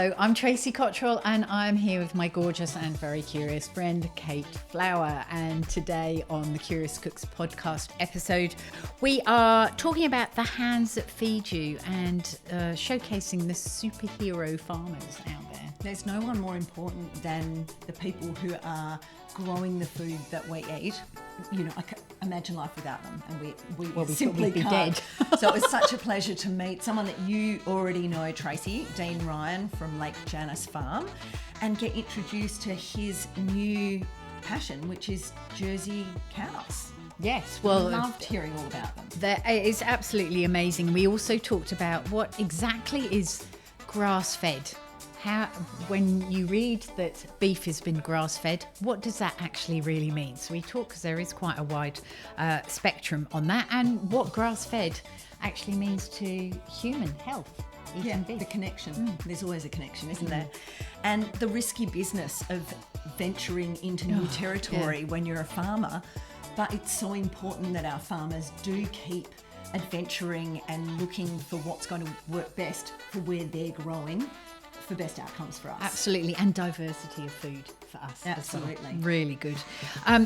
Hello, I'm Tracey Cotterell and I'm here with my gorgeous and very curious friend Kate Flower. And today on the Curious Cooks podcast episode, we are talking about the hands that feed you and showcasing the superhero farmers out there. There's no one more important than the people who are growing the food that we eat. You know, I can't imagine life without them, and we simply would be can't. dead. So it was such a pleasure to meet someone that you already know, Tracey, Dean Ryan from Lake Janice Farm, and get introduced to his new passion, which is Jersey cows. Yes, well, I loved hearing all about them. That is absolutely amazing. We also talked about what exactly is grass-fed. How, when you read that beef has been grass-fed, what does that actually really mean? So we talk, because there is quite a wide spectrum on that, and what grass-fed actually means to human health. Eating beef. The connection. There's always a connection, isn't there? And the risky business of venturing into new territory when you're a farmer. But it's so important that our farmers do keep adventuring and looking for what's going to work best for where they're growing, for best outcomes for us. Absolutely, and diversity of food for us. Absolutely. Well. Really good.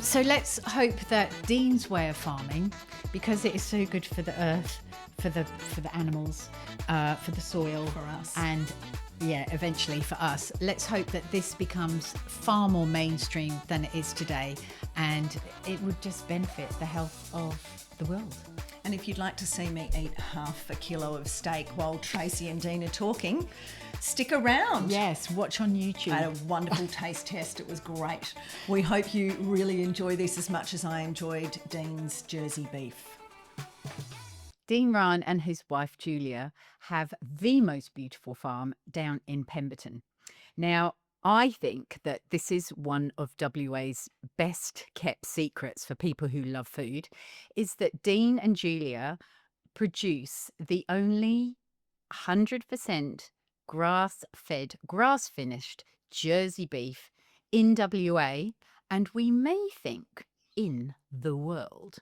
So let's hope that Dean's way of farming, because it is so good for the earth, for the animals, for the soil, For us. and eventually for us. Let's hope that this becomes far more mainstream than it is today, and it would just benefit the health of the world. And if you'd like to see me eat half a kilo of steak while Tracey and Dean are talking, stick around. Yes, watch on YouTube. I had a wonderful taste test. It was great. We hope you really enjoy this as much as I enjoyed Dean's Jersey beef. Dean Ryan and his wife Julia have the most beautiful farm down in Pemberton. Now, I think that this is one of WA's best kept secrets for people who love food, is that Dean and Julia produce the only 100% grass-fed, grass-finished Jersey beef in WA, and we may think in the world.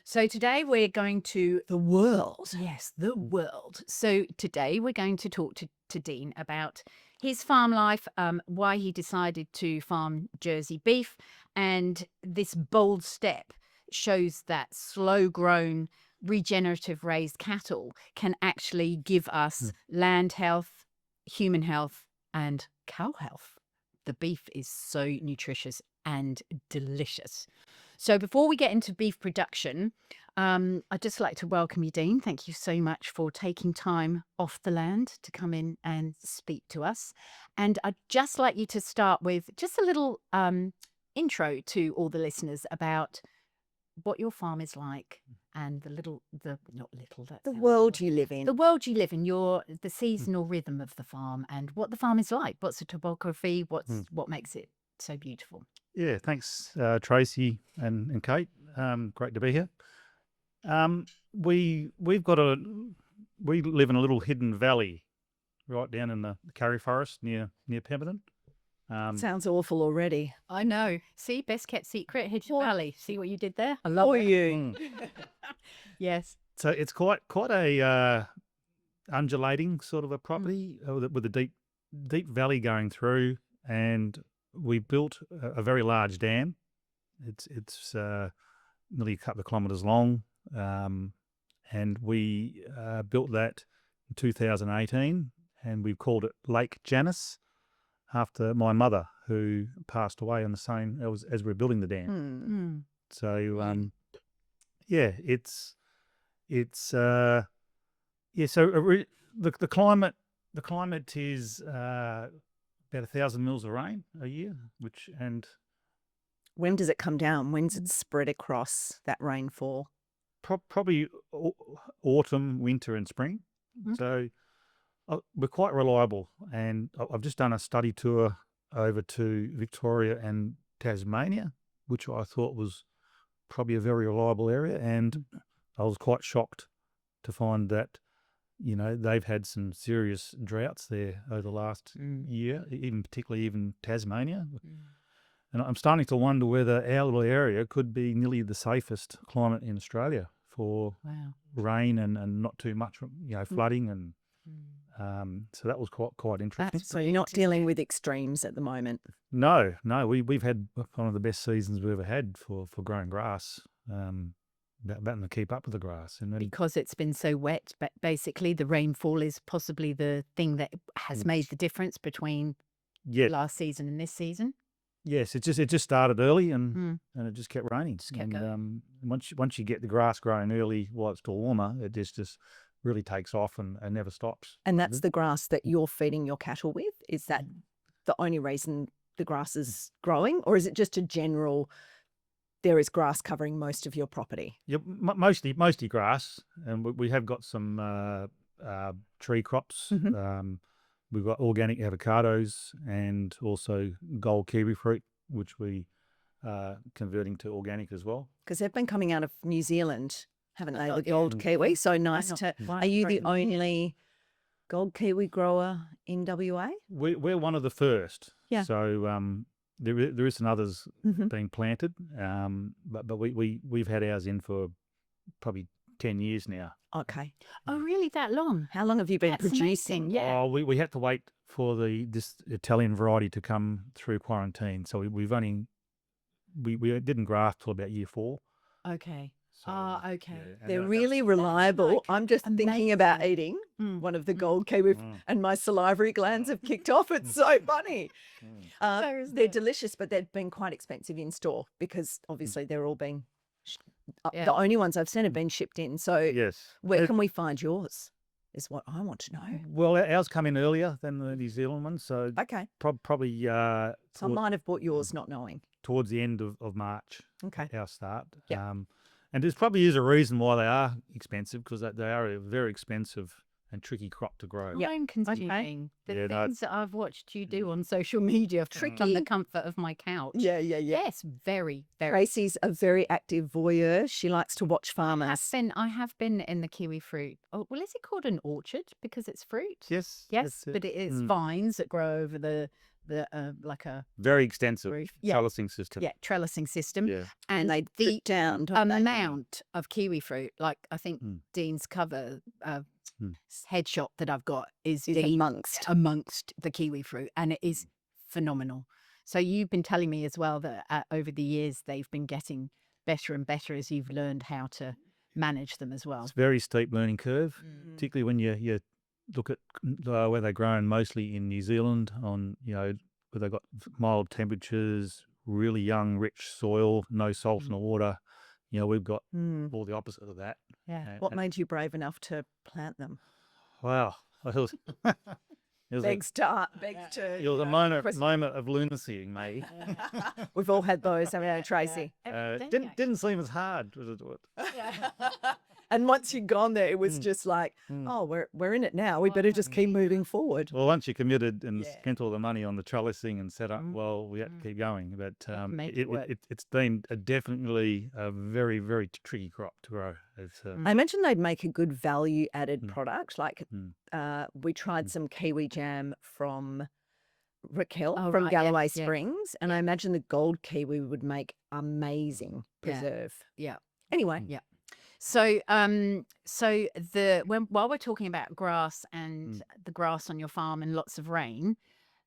So today we're going to... The world. Yes, the world. So today we're going to talk to Dean about his farm life, why he decided to farm Jersey beef, and this bold step shows that slow-grown, regenerative raised cattle can actually give us land health, human health, and cow health. The beef is so nutritious and delicious. So before we get into beef production, I'd just like to welcome you, Dean. Thank you so much for taking time off the land to come in and speak to us. And I'd just like you to start with just a little intro to all the listeners about what your farm is like and the world you live in. The world you live in, the seasonal rhythm of the farm, and what the farm is like. What's the topography? What makes it so beautiful? Yeah, thanks, Tracey and Kate. Great to be here. We live in a little hidden valley right down in the Curry Forest near Pemberton. Sounds awful already. I know. See, best kept secret, Hidden Valley. See what you did there? I love you. Yes. So it's quite a undulating sort of a property with a deep valley going through, and we built a very large dam. It's nearly a couple of kilometres long, and we built that in 2018, and we called it Lake Janice, after my mother, who passed away on the same as we were building the dam. So the climate is about 1,000 mils of rain a year, When does it come down? When's it spread across that rainfall? Probably autumn, winter, and spring. So we're quite reliable, and I've just done a study tour over to Victoria and Tasmania, which I thought was probably a very reliable area, and I was quite shocked to find that, you know, they've had some serious droughts there over the last year, particularly Tasmania. And I'm starting to wonder whether our little area could be nearly the safest climate in Australia for rain and not too much, flooding and So that was quite interesting. So you're not dealing with extremes at the moment. No, we've had one of the best seasons we've ever had for growing grass. About to keep up with the grass, and then Because it's been so wet, but basically the rainfall is possibly the thing that has made the difference between yeah, last season and this season. yes, it just started early, and it just kept raining. Just kept and going. once you get the grass growing early while it's still warmer, it just really takes off and never stops. And that's the grass that you're feeding your cattle with? Is that the only reason the grass is growing? Or is it just a general, there is grass covering most of your property? Yep, mostly grass, and we have got some tree crops. We've got organic avocados and also gold kiwi fruit, which we converting to organic as well. Because they've been coming out of New Zealand, haven't they, with the old kiwi? So nice to... Are you the only gold kiwi grower in WA? We're one of the first. Yeah. So there is some others being planted, but we've had ours in for probably 10 years now. Okay. Oh, really? That long? How long have you been That's producing? amazing, yeah. Oh, we had to wait for this Italian variety to come through quarantine. So we didn't graft till about year 4. Okay. So, Okay. yeah, and They're that- really reliable. like I'm just thinking about amazing. eating one of the gold kiwi and my salivary glands have kicked off. It's so funny. is They're it? delicious, but they've been quite expensive in store because obviously they're all being... Yeah. The only ones I've seen have been shipped in. So Yes. where can we find yours is what I want to know. Well, ours come in earlier than the New Zealand ones, so Okay. probably So I might have bought yours not knowing. towards the end of March. Okay. Our start. Yeah. And there's probably is a reason why they are expensive, because they are a very expensive and tricky crop to grow. Yeah. Time consuming. The Yeah, no, things that I've watched you do on social media from Tricky. the comfort of my couch. Yeah. Yes, very, very. Tracey's a very active voyeur. She likes to watch farmers. I have been in the kiwi fruit. Oh, well, is it called an orchard because it's fruit? Yes. Yes, that's it. but it is vines that grow over the like a Very extensive roof. Yeah. trellising system. Yeah, trellising system. Yeah. And They the drip down, don't they? amount of kiwi fruit, like I think Dean's cover headshot that I've got is Dean amongst the kiwi fruit, and it is phenomenal. So you've been telling me as well that over the years they've been getting better and better as you've learned how to manage them as well. It's a very steep learning curve, particularly when you look at where they're grown mostly in New Zealand, on where they've got mild temperatures, really young, rich soil, no salt in the water. We've got all the opposite of that. Yeah. What made you brave enough to plant them? Wow. It was, Begs to it was a moment of lunacy, maybe. We've all had those, haven't we, Tracey? Didn't seem as hard to do it. And once you'd gone there, it was just like, oh, we're in it now. We better just keep moving forward. Well, once you committed and spent all the money on the trellising and set up, well, we had to keep going. But it's been definitely a very, very tricky crop to grow. It's, I imagine they'd make a good value-added product. Like we tried some kiwi jam from Raquel from Galloway Springs, and I imagine the gold kiwi would make amazing preserve. Yeah. Anyway. Yeah. So, while we're talking about grass and the grass on your farm and lots of rain,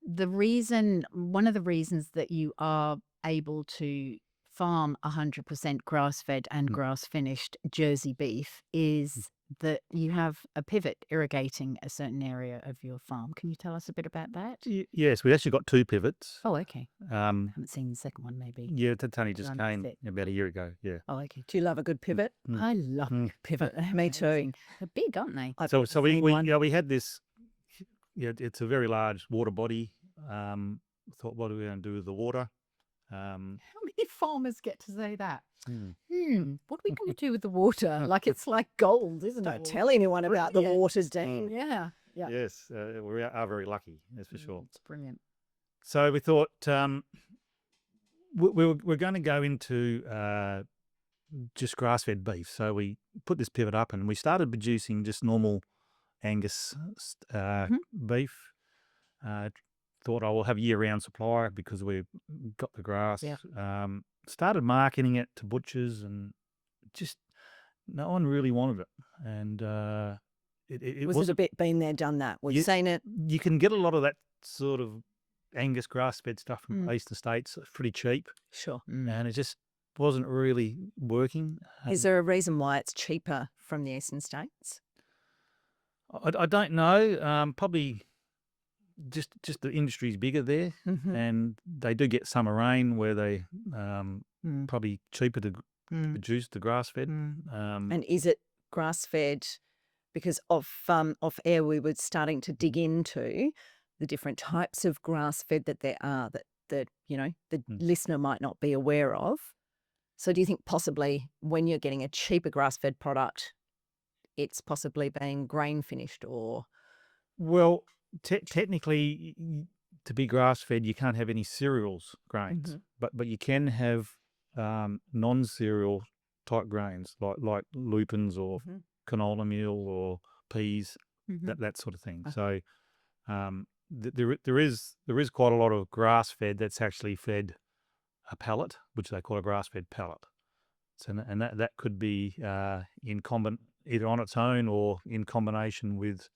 one of the reasons that you are able to farm 100% grass-fed and grass-finished Jersey beef is that you have a pivot irrigating a certain area of your farm. Can you tell us a bit about that? yes, we actually got 2 pivots. Oh, okay. Um, Haven't seen the second one, maybe. yeah, that's only just Run came with it. about a year ago. Yeah. Oh, okay. Do you love a good pivot? I love pivot. Me too. They're big, aren't they? So we had this. Yeah, it's a very large water body. Thought, what are we going to do with the water? How many farmers get to say that? What are we going to do with the water? Like it's like gold, isn't Don't it? tell anyone about the waters, Dean. Yeah. Yeah. Yes, we are very lucky, that's for sure. It's brilliant. So we thought we're going to go into just grass-fed beef. So we put this pivot up and we started producing just normal Angus beef. Thought I will have a year-round supply because we've got the grass. Yeah. Started marketing it to butchers, and just no one really wanted it. And it Was it a bit been there, done that? We've You- seen it. You can get a lot of that sort of Angus grass-fed stuff from eastern states. It's pretty cheap, Sure. and it just wasn't really working. Is there a reason why it's cheaper from the eastern states? I don't know. Probably just the industry's bigger there, and they do get summer rain where they probably cheaper to produce the grass-fed. And is it grass-fed? Because off air, we were starting to dig into the different types of grass-fed that there are that the listener might not be aware of. So do you think possibly when you're getting a cheaper grass-fed product, it's possibly being grain finished or? Well, technically, to be grass-fed, you can't have any cereals grains, but you can have non-cereal type grains like lupins or canola meal or peas, that sort of thing. So there is quite a lot of grass-fed that's actually fed a pellet, which they call a grass-fed pellet. So, and that could be either on its own or in combination with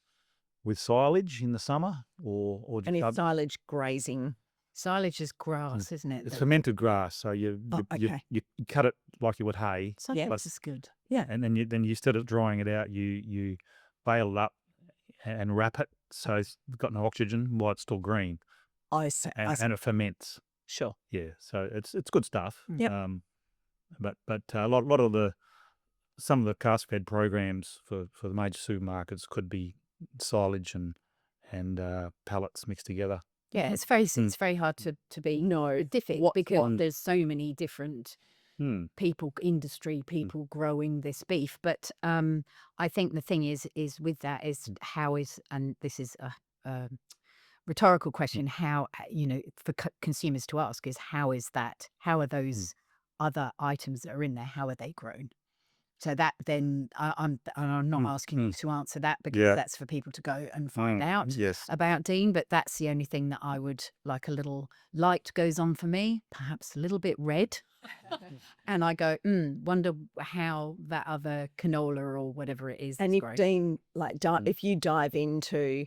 silage in the summer or And it's silage grazing. Silage is grass, isn't it? it's fermented grass. So you cut it like you would hay. Silage is good. Yeah. And then you instead of drying it out, you bale it up and wrap it so it's got no oxygen while it's still green. I see. And it ferments. Sure. Yeah, so it's good stuff. Yep. But a lot of some of the grass-fed programs for the major supermarkets could be silage and pellets mixed together. Yeah, it's very hard to be specific because there's so many different people, industry people growing this beef. But I think the thing is with that is how is, and this is a rhetorical question, how, for consumers to ask is how are those other items that are in there, how are they grown? So that then I'm not asking you to answer that because that's for people to go and find out about, Dean. But that's the only thing that I would like. A little light goes on for me, perhaps a little bit red, and I go, wonder how that other canola or whatever it is. And if grown. Dean, if you dive into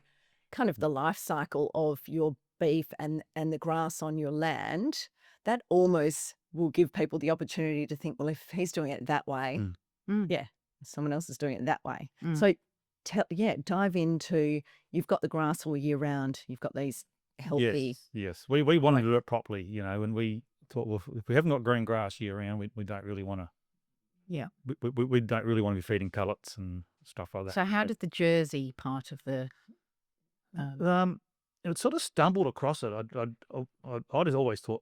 kind of the life cycle of your beef and the grass on your land, that almost will give people the opportunity to think, well, if he's doing it that way. Yeah, someone else is doing it that way. So, dive into, you've got the grass all year round. You've got these healthy. Yes. We want to do it properly, and we thought, well, if we haven't got green grass year round, we don't really want to. Yeah. We don't really want to be feeding pellets and stuff like that. So how did the Jersey part of the? It sort of stumbled across it. I just always thought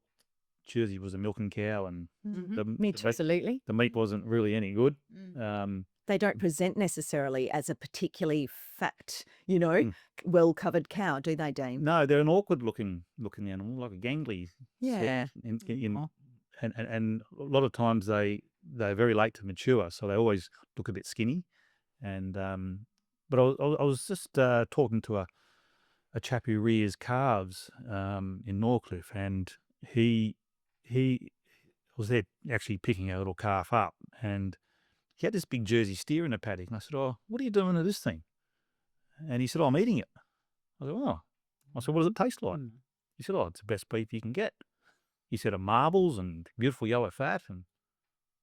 Jersey was a milking cow, and Absolutely. the meat wasn't really any good. They don't present necessarily as a particularly fat, well-covered cow, do they, Dean? No, they're an awkward looking animal, like a gangly. Yeah. And a lot of times they're very late to mature, so they always look a bit skinny. And but I was just talking to a chap who rears calves in Norcliffe, and he was there actually picking a little calf up, and he had this big Jersey steer in the paddock. And I said, "Oh, what are you doing to this thing?" And he said, "Oh, I'm eating it." I said, "Oh." I said, "What does it taste like?" He said, "Oh, it's the best beef you can get." He said, "Of marbles and beautiful yellow fat." And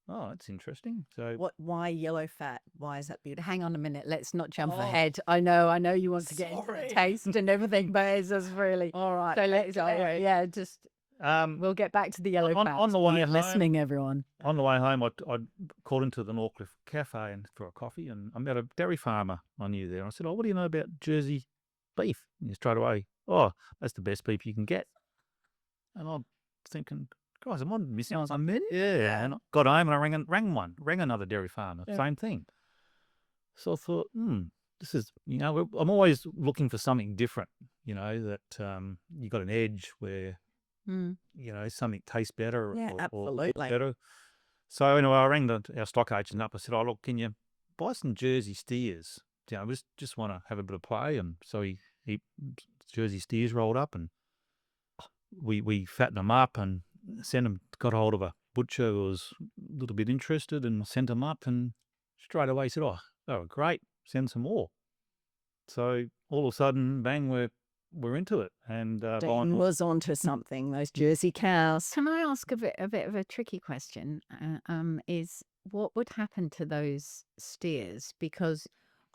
oh, that's interesting. So Why yellow fat? Why is that beautiful? Hang on a minute. Let's not jump ahead. I know you want to get into the taste and everything, but it's just really All right. So let's just. We'll get back to the yellow fat. on the way home, listening, everyone. On the way home, I called into the Norcliffe Cafe and for a coffee, and I met a dairy farmer I knew there. I said, "Oh, what do you know about Jersey beef?" And he straight away, "Oh, that's the best beef you can get." And I'm thinking, guys, am I missing something? Yeah. And I got home and I rang another dairy farmer, same thing. So I thought, this is, I'm always looking for something different, that you got an edge where, something tastes better Yeah, or absolutely. looks better. So anyway, I rang our stock agent up. I said, "Oh, look, can you buy some Jersey steers? We just want to have a bit of play." And so he Jersey steers rolled up, and we fattened them up and got hold of a butcher who was a little bit interested, and sent them up, and straight away he said, "Oh, they were great. Send some more." So all of a sudden, bang, we're into it. And Dean was onto something. Those Jersey cows. Can I ask a bit of a tricky question? Is what would happen to those steers? Because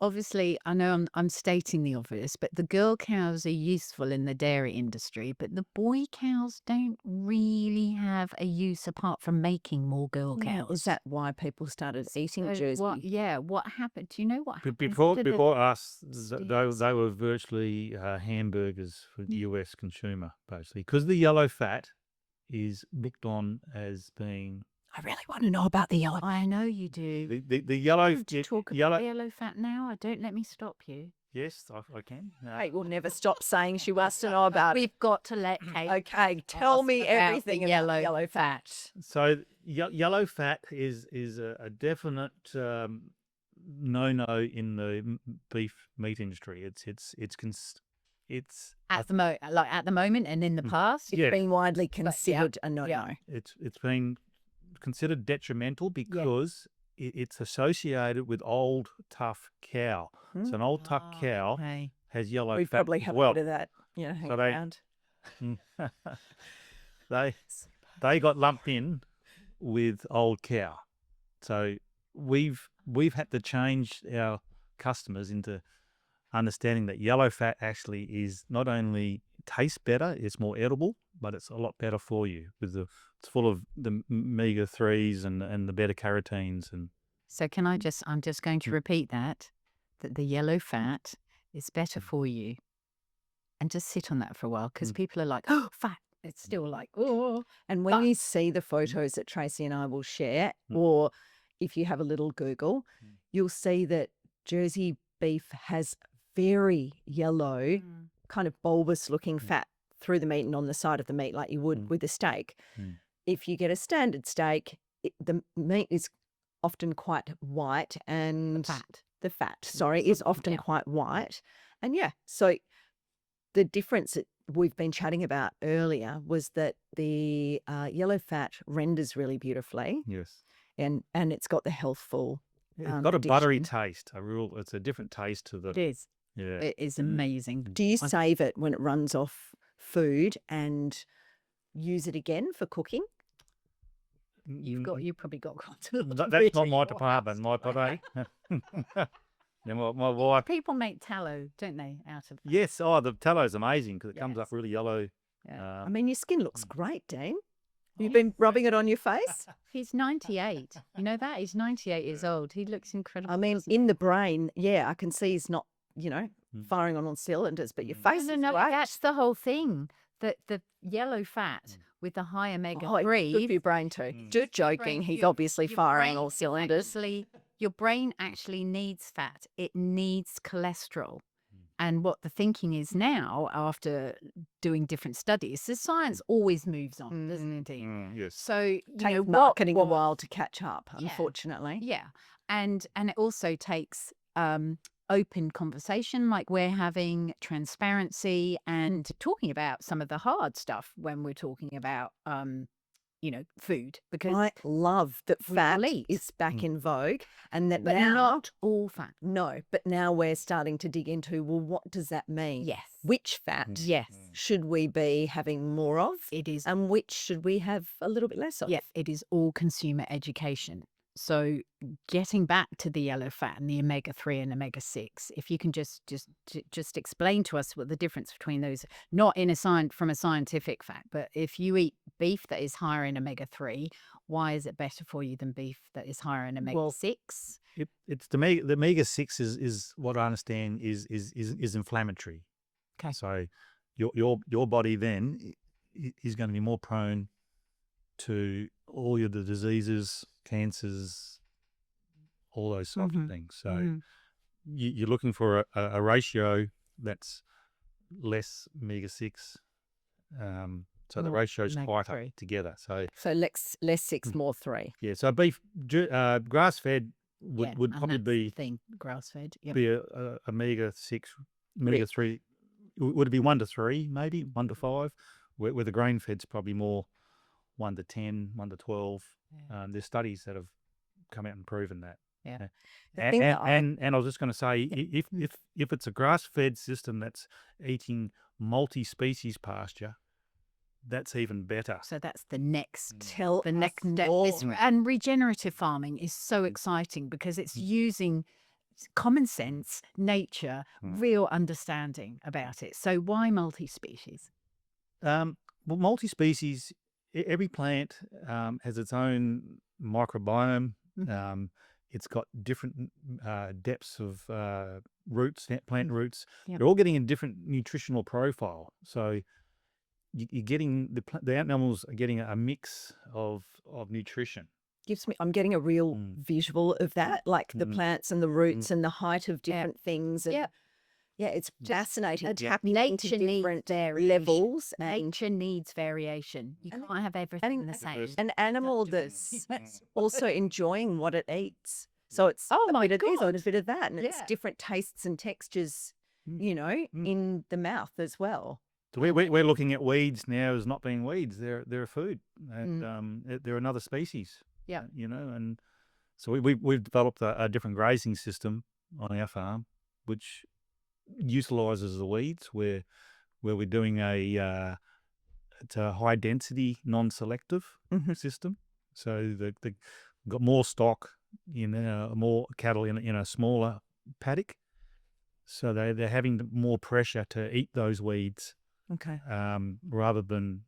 obviously, I know I'm stating the obvious, but the girl cows are useful in the dairy industry, but the boy cows don't really have a use apart from making more girl Yeah, cows. is that why people started eating So Jersey? what happened? Do you know what happened before to the before us, steers? they were virtually hamburgers for the US consumer, basically, because the yellow fat is looked on as being I really want to know about the yellow. I know you do. the yellow To talk yellow. about yellow fat now? Don't let me stop you. Yes, I can. Kate will never stop saying she wants to know about it. We've got to let Kate. Okay, tell ask me about the everything about yellow fat. So yellow fat is a definite no in the beef meat industry. It's At the moment and in the past. It's been widely considered a no-no. yeah. it's been considered detrimental because it's associated with old tough cow. So an old tough cow Okay. has yellow We fat probably as have well. a bit of that, hanging So around. they got lumped in with old cow. So we've had to change our customers into understanding that yellow fat actually is not only tastes better, it's more edible, but it's a lot better for you. It's full of the omega-3s and the beta carotenes and. So I'm just going to repeat that the yellow fat is better for you. And just sit on that for a while because people are like, oh, fat. It's still like, oh. And when you see the photos that Tracey and I will share, or if you have a little Google, you'll see that Jersey beef has very yellow, kind of bulbous looking fat through the meat and on the side of the meat like you would with a steak. If you get a standard steak, the meat is often quite white and the fat, is often quite white. And so the difference that we've been chatting about earlier was that the yellow fat renders really beautifully. Yes. And it's got the healthful It's got a buttery addition. taste. It's a different taste to the. It is. Yeah. It is amazing. Do you save it when it runs off food and use it again for cooking? You probably got That's not my department, my potty. Then my wife. People make tallow, don't they, out of Yes, the tallow's amazing because it comes up really yellow. Yeah. I mean, your skin looks great, Dean. You've been rubbing it on your face? He's 98. You know that? He's 98 years old. He looks incredible. I mean, in the brain, I can see he's not, firing on all cylinders, but your face is great. That's the whole thing. The yellow fat with the high omega-3. Good for your brain too. Just joking. He's obviously firing on all cylinders. Your brain actually needs fat. It needs cholesterol. And what the thinking is now, after doing different studies, the science always moves on, doesn't it? Yes. So Takes marketing a while to catch up, unfortunately. Yeah, and it also takes open conversation, like we're having, transparency, and talking about some of the hard stuff when we're talking about food, because I love that fat eat. is back in vogue, and that but now, not all fat. No, but now we're starting to dig into, well, what does that mean? Yes. Which fat Yes. should we be having more of? It is. And which should we have a little bit less of? Yeah, it is all consumer education. So getting back to the yellow fat and the omega-3 and omega-6, if you can just explain to us what the difference between those, not from a scientific fact, but if you eat beef that is higher in omega-3, why is it better for you than beef that is higher in omega-6? It's the omega-6 is what I understand is inflammatory. Okay. So your body then is going to be more prone to all the diseases, cancers, all those sorts of things. So you're looking for a ratio that's less omega-6. So the ratio is quite up together. So less 6, more 3. Yeah. So beef, grass-fed would probably be grass-fed. Yep. Be a omega-6, omega-3. Would it be 1 to 3, maybe 1 to 5? Where the grain-fed's probably more 1 to 10, 1 to 12. There's studies that have come out and proven that. Yeah. And I was just going to say, if it's a grass-fed system that's eating multi-species pasture, that's even better. So that's the next Tell the next us step. more. And regenerative farming is so exciting because it's using common sense, nature, real understanding about it. So why multi-species? Well, multi-species, every plant has its own microbiome. It's got different depths of roots, plant roots. Yep. They're all getting a different nutritional profile. So you're getting the animals are getting a mix of nutrition. I'm getting a real visual of that, like the plants and the roots and the height of different things. And yeah, it's fascinating. Tapping into different levels. Nature needs variation. You can't have everything the same. An animal that's also enjoying what it eats. So it's a bit of this, a bit of that, and it's different tastes and textures, in the mouth as well. So we're looking at weeds now as not being weeds. They're a food, and they're another species. Yeah, and so we've developed a different grazing system on our farm, which utilizes the weeds. Where we're doing it's a high density, non-selective system. So we've got more stock more cattle in a smaller paddock. So they're having more pressure to eat those weeds. Okay. Rather than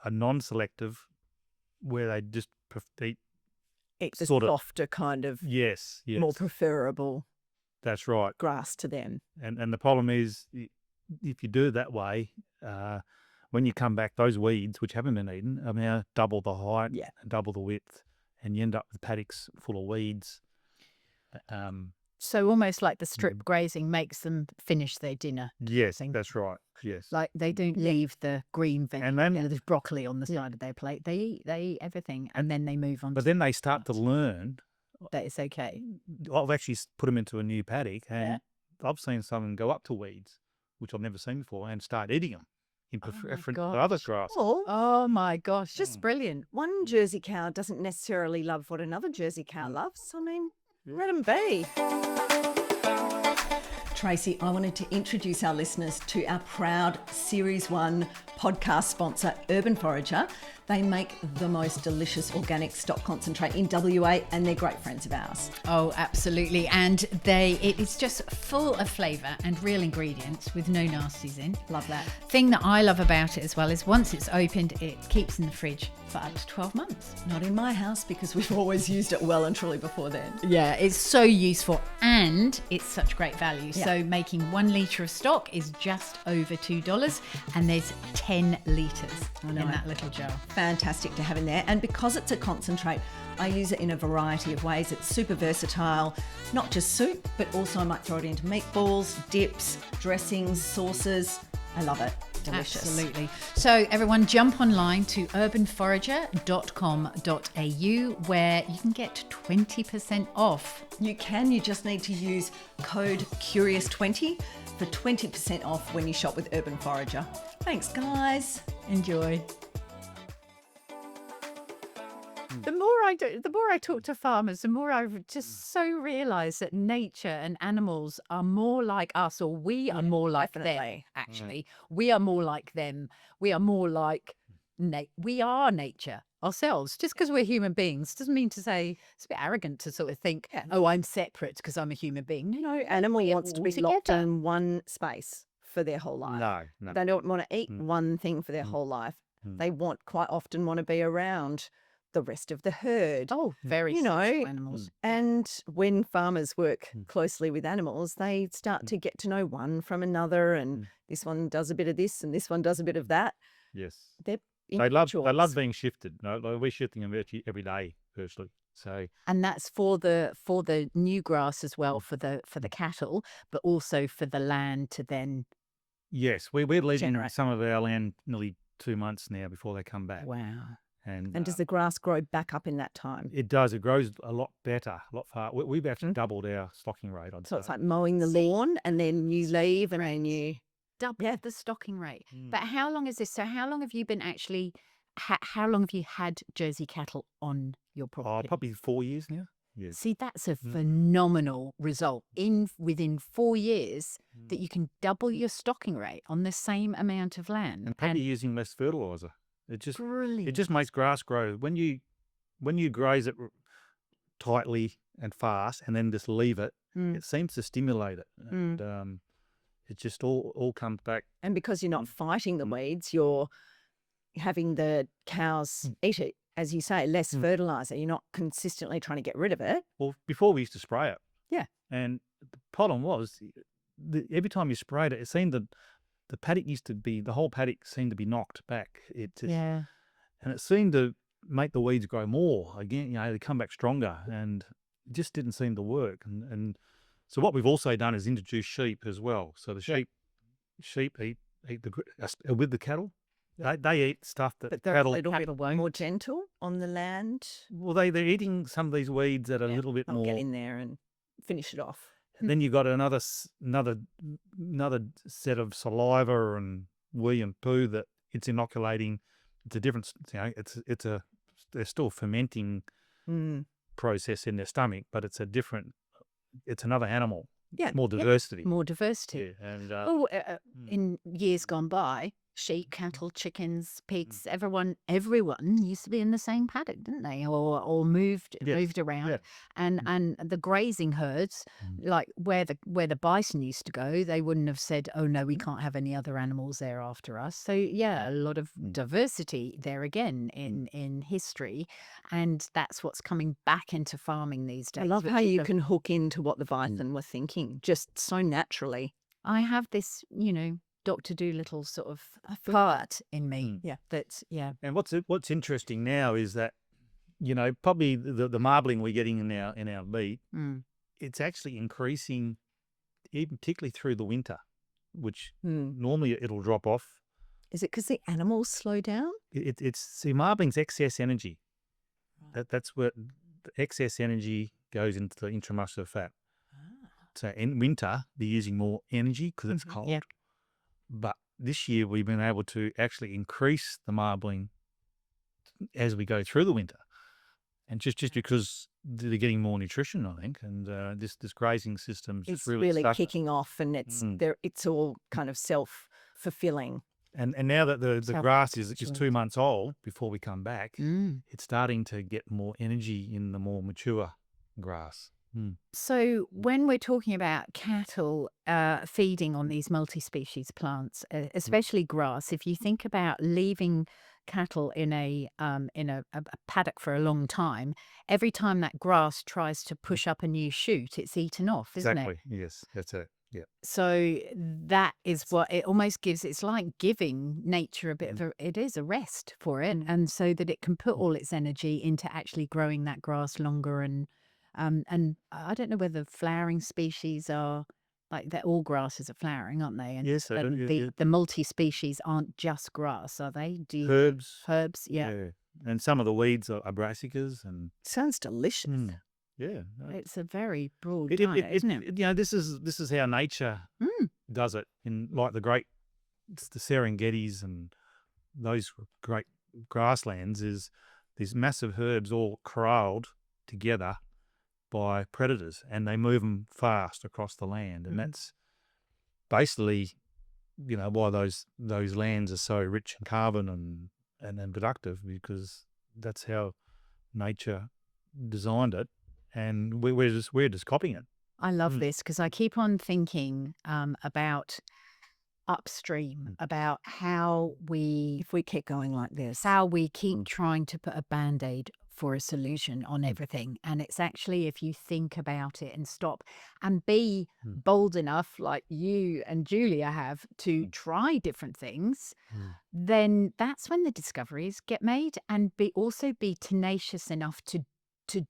a non-selective where they just eat the softer kind of yes, more preferable. That's right. Grass to them. And the problem is if you do it that way, when you come back, those weeds which haven't been eaten are now double the height, and double the width, and you end up with paddocks full of weeds. So almost like the strip grazing makes them finish their dinner. Yes, that's right. Yes. Like they don't leave the green veg, and then there's broccoli on the side of their plate. They eat everything, and then they move on. But then they start to learn that it's okay. I've actually put them into a new paddock, and I've seen some go up to weeds, which I've never seen before, and start eating them in preference to other grass. Oh my gosh, just brilliant. One Jersey cow doesn't necessarily love what another Jersey cow loves. I mean, let them be. Tracey, I wanted to introduce our listeners to our proud Series 1 podcast sponsor, Urban Forager. They make the most delicious organic stock concentrate in WA, and they're great friends of ours. Oh, absolutely. And it is just full of flavour and real ingredients with no nasties in. Love that. Thing that I love about it as well is once it's opened, it keeps in the fridge for up to 12 months. Not in my house, because we've always used it well and truly before then. Yeah, it's so useful and it's such great value. Yeah. So making 1 litre of stock is just over $2, and there's 10 litres in that little jar. Fantastic to have in there. And because it's a concentrate, I use it in a variety of ways. It's super versatile, not just soup, but also I might throw it into meatballs, dips, dressings, sauces. I love it. Delicious. Absolutely. So everyone jump online to urbanforager.com.au where you can get 20% off. You just need to use code CURIOUS20 for 20% off when you shop with Urban Forager. Thanks, guys. Enjoy. The more I talk to farmers, the more I just so realise that nature and animals are more like us, or we are more like them. Actually, we are more like them. We are more like we are nature ourselves. Just because we're human beings doesn't mean to say it's a bit arrogant to sort of think, oh, I'm separate because I'm a human being. No, animal wants to be locked in one space for their whole life. No. They don't want to eat one thing for their whole life. They quite often want to be around the rest of the herd. Oh, very animals. And when farmers work closely with animals, they start to get to know one from another, and this one does a bit of this and this one does a bit of that. Yes. They love being shifted. We're shifting them every day, personally. So, and that's for the new grass as well, for the cattle, but also for the land to then. Yes, we're leaving some of our land nearly 2 months now before they come back. Wow. And does the grass grow back up in that time? It does. It grows a lot better, a lot far. We've actually doubled our stocking rate. So it's like mowing the lawn, and then you leave, and then you double the stocking rate. But how long is this? So how long have you been actually? How long have you had Jersey cattle on your property? Probably 4 years now. Yes. See, that's a phenomenal result. Within 4 years, that you can double your stocking rate on the same amount of land. And probably using less fertilizer. It Brilliant. just makes grass grow. When you graze it tightly and fast, and then just leave it, it seems to stimulate it, and it just all comes back. And because you're not fighting the weeds, you're having the cows eat it, as you say, less fertilizer. You're not consistently trying to get rid of it. Well, before we used to spray it. Yeah. And the problem was, every time you sprayed it, it seemed that the whole paddock seemed to be knocked back. And it seemed to make the weeds grow more again. They come back stronger, and it just didn't seem to work. And so what we've also done is introduce sheep as well. So the sheep eat with the cattle. They eat stuff that But they're cattle a little bit more gentle on the land. Well, they're eating some of these weeds that are a little bit I'll more. get in there and finish it off. And then you've got another set of saliva and wee and poo that it's inoculating. It's a different, they're still fermenting process in their stomach, but it's another animal. Yeah. More diversity. More diversity. Yeah. And In years gone by, sheep, cattle, chickens, pigs, everyone used to be in the same paddock, didn't they? Or moved around. Yeah. And the grazing herds, like where the bison used to go, they wouldn't have said, "Oh no, we can't have any other animals there after us." So yeah, a lot of diversity there again in history, and that's what's coming back into farming these days. I love how you can hook into what the bison were thinking just so naturally. I have this, Dr. Dolittle sort of part in me. And what's interesting now is that, probably the marbling we're getting in our meat, it's actually increasing, even particularly through the winter, which normally it'll drop off. Is it because the animals slow down? See, marbling's excess energy. That's where the excess energy goes into the intramuscular fat. So in winter, they're using more energy because it's cold. Yeah. But this year, we've been able to actually increase the marbling as we go through the winter. And just because they're getting more nutrition, I think, and this grazing system is really kicking off, and it's all kind of self-fulfilling. And now that the grass is 2 months old before we come back, it's starting to get more energy in the more mature grass. So when we're talking about cattle feeding on these multi-species plants, especially grass, if you think about leaving cattle in a paddock for a long time, every time that grass tries to push up a new shoot, it's eaten off, isn't it? Exactly. Yes, that's it. Yeah. So that is what it almost gives. It's like giving nature a bit of it is a rest for it, and so that it can put all its energy into actually growing that grass longer. And I don't know whether flowering species are like that. All grasses are flowering, aren't they? And Yes, the multi-species aren't just grass, are they? Herbs, yeah. And some of the weeds are brassicas, and sounds delicious. Yeah, it's a very broad diet, isn't it? This is how nature does it in like the Serengetis and those great grasslands. Is these massive herbs all corralled together by predators, and they move them fast across the land, and that's basically why those lands are so rich in carbon and productive, because that's how nature designed it. And we're just copying it. I love this because I keep on thinking about upstream, about how if we keep going like this, how we keep trying to put a Band-Aid for a solution on everything. And it's actually, if you think about it and stop and be bold enough, like you and Julia have, to try different things, then that's when the discoveries get made, and also be tenacious enough to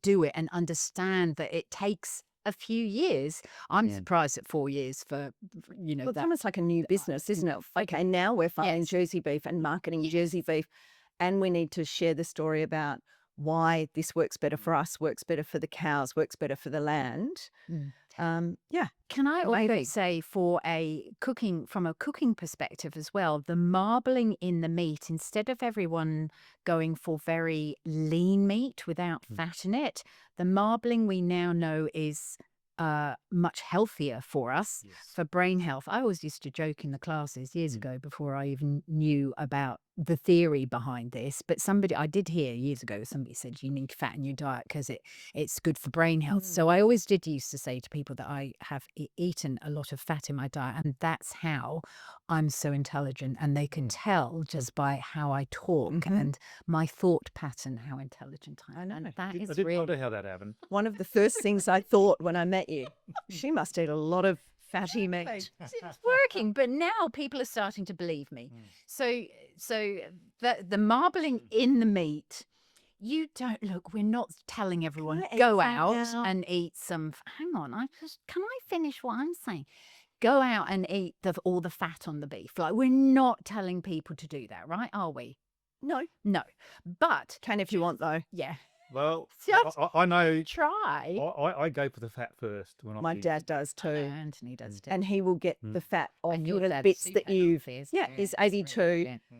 do it and understand that it takes a few years. I'm surprised at 4 years for well, it's almost like a new business, isn't it? Okay, now we're farming Jersey beef and marketing Jersey beef, and we need to share the story about why this works better for us, works better for the cows, works better for the land. Yeah. Can I also Maybe. say from a cooking perspective as well, the marbling in the meat, instead of everyone going for very lean meat without fat in it, the marbling we now know is much healthier for us for brain health. I always used to joke in the classes years ago before I even knew about the theory behind this. But I did hear years ago, somebody said you need fat in your diet because it's good for brain health. So I always did used to say to people that I have eaten a lot of fat in my diet, and that's how I'm so intelligent. And they can tell just by how I talk and my thought pattern how intelligent I am. I know. And that I is didn't real. wonder how that happened. One of the first things I thought when I met you, she must eat a lot of fatty meat. It's working, but now people are starting to believe me. So the marbling in the meat, you don't look. We're not telling everyone I go eat that out now? and eat some. Hang on, can I finish what I'm saying? Go out and eat all the fat on the beef. Like, we're not telling people to do that, right? Are we? No. No, but Can if you want, though. yeah, Well, Just I know. try. I go for the fat first when I My eat. dad does I know too. Anthony does too. And he will get the fat off And your the dad's bits super that you've. healthy, isn't Yeah, he? he's Yeah, it's 82, really- yeah.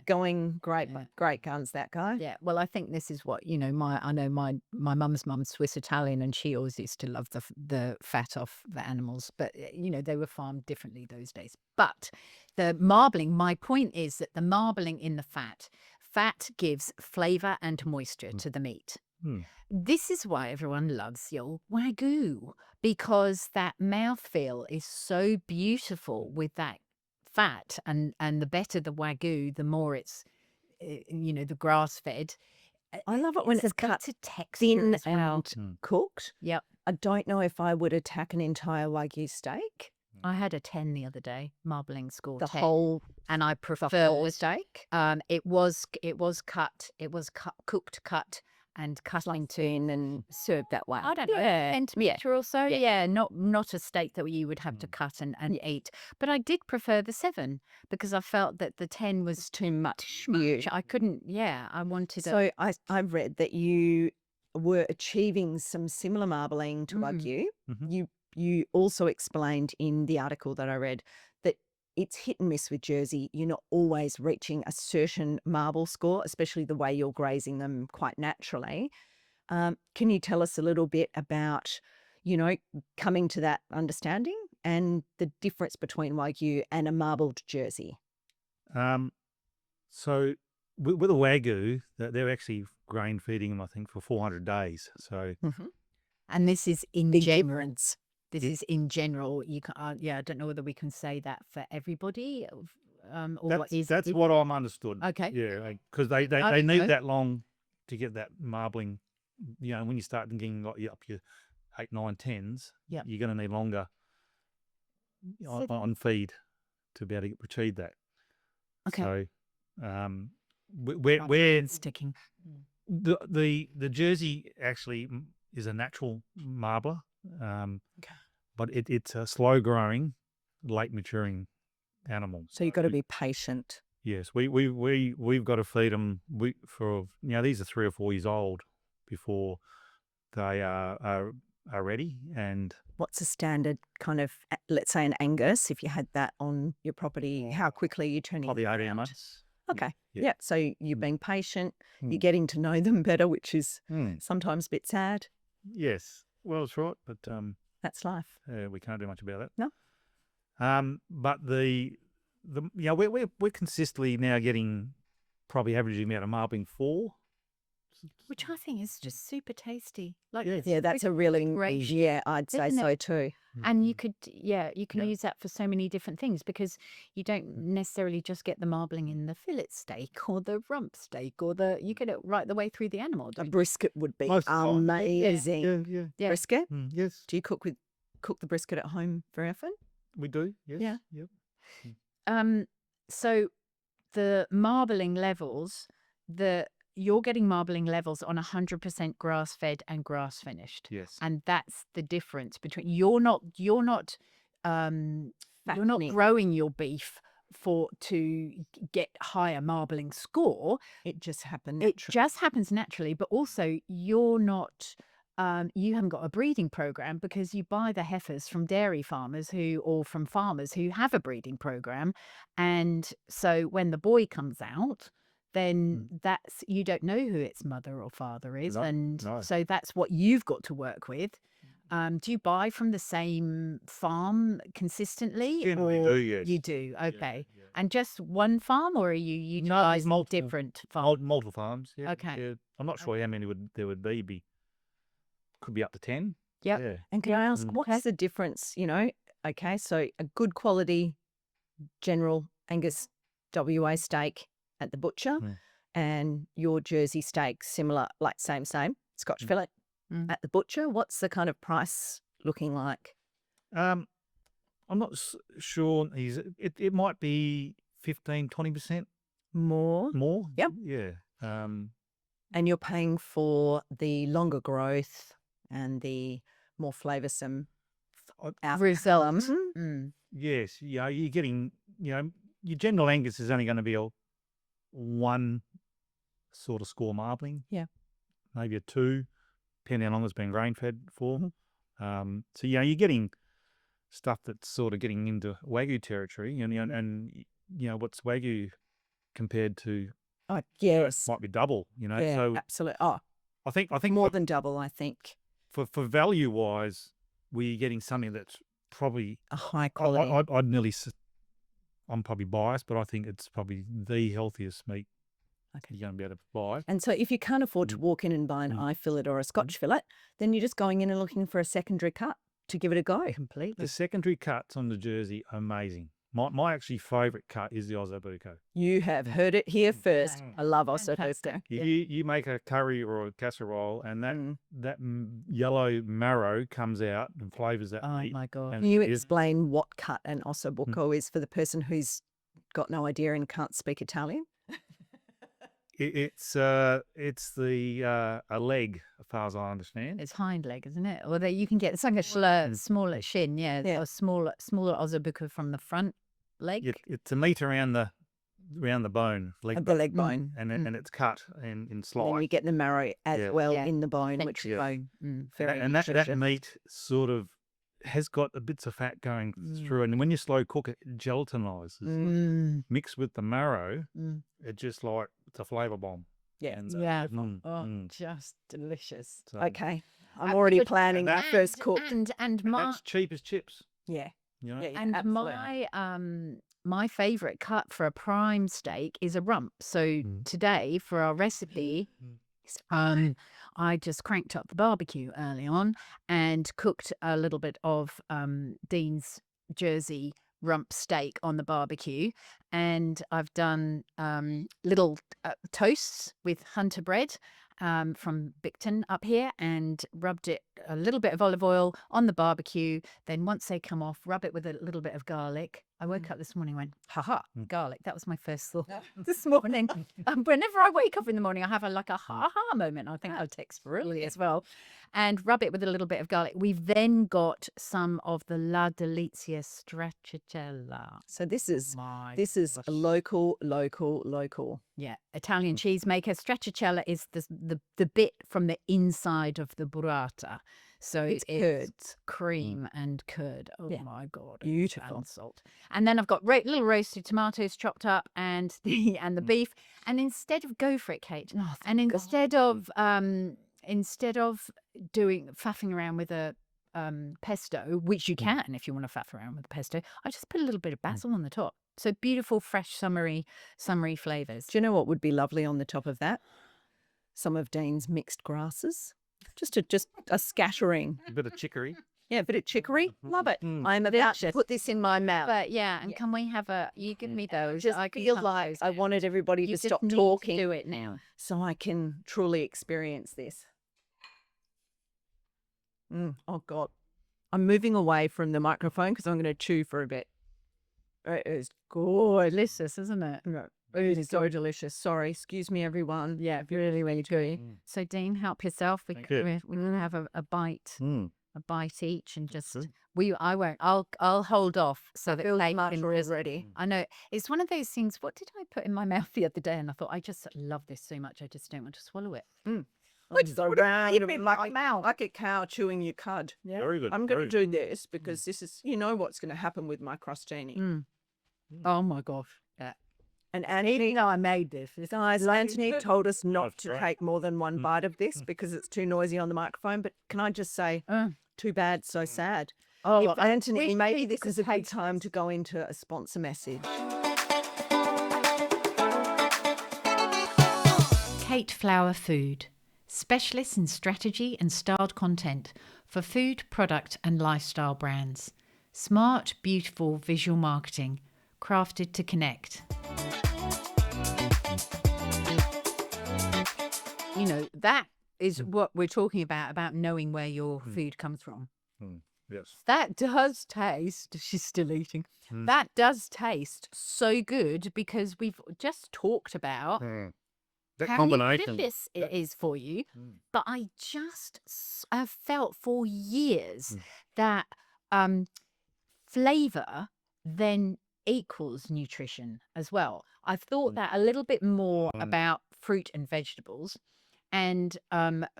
going great, Yeah. great guns, that guy. Yeah, well, I think this is what I know my mum's Swiss Italian, and she always used to love the fat off the animals, but they were farmed differently those days. But the marbling, my point is that the marbling in the fat gives flavor and moisture to the meat. This is why everyone loves your Wagyu, because that mouthfeel is so beautiful with that fat, and the better the Wagyu, the more it's the grass fed. I love it when it's a cut better texture thin as well. and cooked. Yep. I don't know if I would attack an entire Wagyu steak. I had a 10 the other day, marbling score The 10, whole and I the prefer whole steak. it was cooked, cut, and cut into. Thin and served that way. I don't know, Yeah. centimetre or so. Yeah. Yeah, not a steak that you would have to cut and eat. But I did prefer the 7 because I felt that the 10 was Too much. I couldn't. Yeah, I wanted. So I read that you were achieving some similar marbling to Wagyu. You also explained in the article that I read that it's hit and miss with Jersey. You're not always reaching a certain marble score, especially the way you're grazing them quite naturally. Can you tell us a little bit about, coming to that understanding and the difference between Wagyu and a marbled Jersey? So with a Wagyu, they're actually grain feeding them, I think, for 400 days. So And this is in Big general. difference. This is in general. You can, I don't know whether we can say that for everybody, or what is. that's what I'm understood. Okay. Yeah, because they Okay. need that long to get that marbling. When you start getting up your 8, 9, 10s, Yep. you're going to need longer So- on feed to be able to achieve that. Okay. So, we're Sticking. the Jersey actually is a natural marbler, but it's a slow growing, late maturing animal. So you've got to be patient. Yes, we've got to feed them. These are 3 or 4 years old before they are ready. And What's a standard kind of, let's say, an Angus, if you had that on your property, how quickly are you turning probably it 18 around? months. Okay. Yeah. Yeah. So you're being patient. Mm. You're getting to know them better, which is Mm. sometimes a bit sad. Yes, well, it's right, but That's life. we can't do much about it. No. But we're consistently now getting probably averaging out of marbling 4. Which I think is just super tasty. Like, Yes. Yeah, that's a really great. Yeah, I'd say Isn't it? so too. And you could, you can Yeah. use that for so many different things, because you don't necessarily just get the marbling in the fillet steak or the rump steak, or you get it right the way through the animal. A don't you? brisket would be Most of the time. amazing. Yeah, Yeah. Brisket? yes, Do you cook the brisket at home very often? we do. Yes, Yeah. Yep. So the marbling levels, you're getting marbling levels on 100% grass fed and grass finished. Yes. And that's the difference between you're not Fattening. growing your beef to get higher marbling score. It just happened It naturally. just happens naturally, but also you're not you haven't got a breeding program because you buy the heifers from dairy farmers or from farmers who have a breeding program. And so when the boy comes out, then you don't know who its mother or father is. And so that's what you've got to work with. Do you buy from the same farm consistently? Generally do, yes. You do, okay. Yeah. And just one farm, or are you utilising different farms? Multiple farms, yeah. Okay. Yeah. I'm not sure how many there would be. Could be up to 10. Yep. Yeah. And can I ask, what's the difference, Okay, so a good quality general Angus WA steak at the butcher and your Jersey steak, similar, like same, Scotch fillet at the butcher. What's the kind of price looking like? I'm not sure. It might be 15-20% More. Yep. Yeah. And you're paying for the longer growth and the more flavoursome result. Yes. You're getting, your general Angus is only going to be one sort of score marbling. Yeah. Maybe a 2, depending on how long it's been grain fed for. So, you're getting stuff that's sort of getting into Wagyu territory, and what's Wagyu compared to? Oh, yes. Might be double, Yeah, so absolutely. Oh, I think more than double, I think. For value wise, we're getting something that's probably a high quality. I'd nearly, I'm probably biased, but I think it's probably the healthiest meat you're going to be able to buy. And so if you can't afford to walk in and buy an eye fillet or a Scotch fillet, then you're just going in and looking for a secondary cut to give it a go. Completely. The secondary cuts on the Jersey are amazing. My actually favourite cut is the ossobuco. You have heard it here first. I love ossobuco. You make a curry or a casserole, and that yellow marrow comes out and flavours that meat. Oh my God! Can you explain what cut an ossobuco is for the person who's got no idea and can't speak Italian? It's a leg, as far as I understand. It's hind leg, isn't it? Or you can get it's like a smaller shin, a smaller ossobuco from the front leg. It's a meat around the bone, the leg bone, and it's cut in slices. And then you get the marrow as well in the bone, which is very and that meat sort of has got the bits of fat going through, and when you slow cook it, it gelatinizes. Mixed with the marrow, it's just like it's a flavour bomb. Just delicious. So, okay, I'm already planning my first cook, and that's cheap as chips. And my favourite cut for a prime steak is a rump. So today for our recipe, I just cranked up the barbecue early on and cooked a little bit of Dean's Jersey rump steak on the barbecue, and I've done little toasts with Hunter bread from Bicton up here, and rubbed it a little bit of olive oil on the barbecue. Then once they come off, rub it with a little bit of garlic. I woke up this morning and went, ha, garlic. That was my first thought this morning. Whenever I wake up in the morning, I have a ha moment. I think I'll text Really as well. And rub it with a little bit of garlic. We've then got some of the La Delizia Stracciatella. So this is a local. Yeah, Italian cheesemaker. Stracciatella is the bit from the inside of the burrata. So it's curd, cream and curd. Oh my God. Beautiful. And salt. And then I've got little roasted tomatoes chopped up and the beef. And instead of, go for it, Kate. Oh, and instead of doing faffing around with a pesto, which you can if you want to faff around with the pesto, I just put a little bit of basil on the top. So beautiful, fresh, summery flavours. Do you know what would be lovely on the top of that? Some of Dean's mixed grasses. Just a scattering. A bit of chicory. Yeah, a bit of chicory. Love it. I'm about to put this in my mouth. But and can we have you give me those? I feel like I wanted everybody to stop talking. Do it now. So I can truly experience this. Oh God. I'm moving away from the microphone because I'm going to chew for a bit. It is delicious, isn't it? No. It is so delicious. Sorry, excuse me, everyone. Yeah, really, really good. So, Dean, help yourself. We're going to have a bite, a bite each, and just I won't. I'll hold off so that is ready. I know it's one of those things. What did I put in my mouth the other day? And I thought I just love this so much. I just don't want to swallow it. It's so round, You'd be like like a cow chewing your cud. Yeah. Very good. I'm going very to do this because this is, what's going to happen with my crostini. Mm. Oh my gosh. Yeah. And Even Anthony, though I made this, it's Anthony told us not That's to great. take more than one bite of this because it's too noisy on the microphone. But can I just say, too bad, so sad. Oh, If Anthony, we maybe need this to is a good taste time to go into a sponsor message. Kate Flower Food, specialists in strategy and styled content for food, product and lifestyle brands. Smart, beautiful visual marketing, crafted to connect. That is what we're talking about knowing where your food comes from. Yes. That does taste, she's still eating, that does taste so good because we've just talked about That how combination. nutritious it is for you. But I just have felt for years that flavour then equals nutrition as well. I've thought that a little bit more about fruit and vegetables. And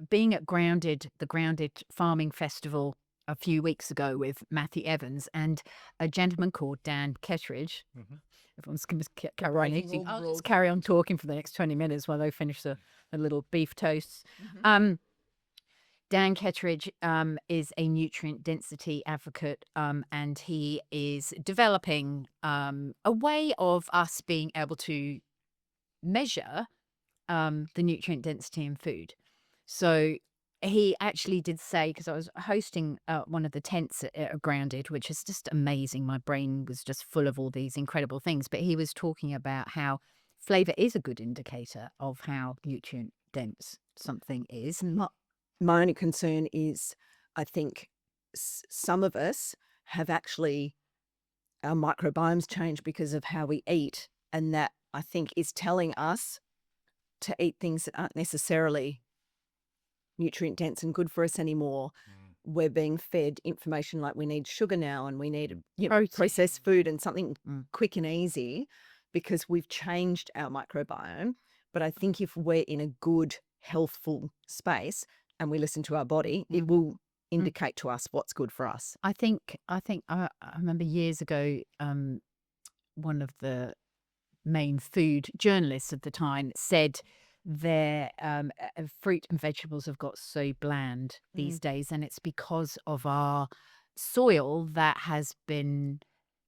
being at the Grounded Farming Festival a few weeks ago with Matthew Evans and a gentleman called Dan Kettridge. Everyone's going to carry on eating. I'll just carry on talking for the next 20 minutes while they finish the little beef toasts. Dan Kettridge is a nutrient density advocate, and he is developing a way of us being able to measure the nutrient density in food. So he actually did say, because I was hosting one of the tents at Grounded, which is just amazing. My brain was just full of all these incredible things. But he was talking about how flavour is a good indicator of how nutrient dense something is. My only concern is I think some of us have actually, our microbiomes change because of how we eat. And that I think is telling us to eat things that aren't necessarily nutrient dense and good for us anymore. We're being fed information like we need sugar now and we need processed food and something quick and easy because we've changed our microbiome. But I think if we're in a good, healthful space and we listen to our body, it will indicate to us what's good for us. I think I remember years ago, one of the main food journalists of the time said their fruit and vegetables have got so bland these days, and it's because of our soil that has been,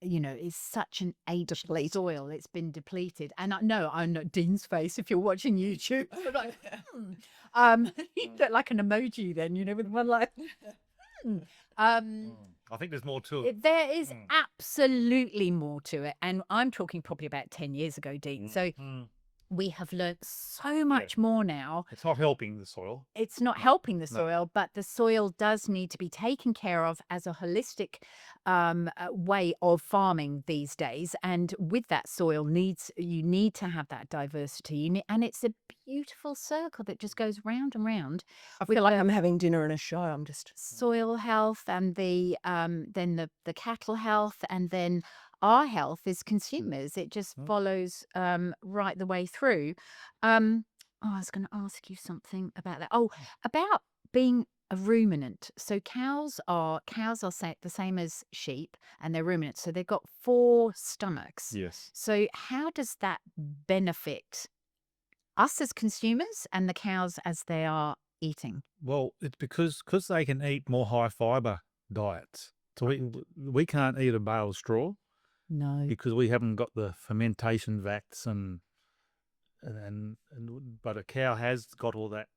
is such an ancient soil. It's been depleted. And I know Dean's face if you're watching YouTube. Like, you look like an emoji then, with one like. I think there's more to it. There is absolutely more to it. And I'm talking probably about 10 years ago, Dean. So we have learnt so much more now. It's not helping the soil. It's not helping the soil, but the soil does need to be taken care of as a holistic way of farming these days. And with that soil you need to have that diversity. And it's a beautiful circle that just goes round and round. I feel like I'm having dinner and a show. I'm just soil health and then the cattle health and then our health as consumers. It just follows right the way through. I was going to ask you something about that. Oh, about being a ruminant. So cows are the same as sheep, and they're ruminants. So they've got 4 stomachs. Yes. So how does that benefit us as consumers and the cows as they are eating? Well, it's because they can eat more high fiber diets. So we can't eat a bale of straw. No. Because we haven't got the fermentation vats but a cow has got all that.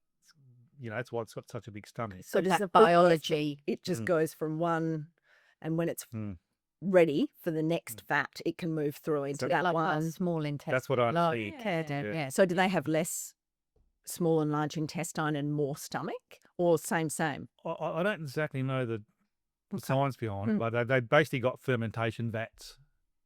That's why it's got such a big stomach. So does the biology. It just goes from one, and when it's ready for the next vat, it can move through into that one small intestine. That's what I see. Yeah. So do they have less small and large intestine and more stomach, or same? I don't exactly know the science behind it, but they basically got fermentation vats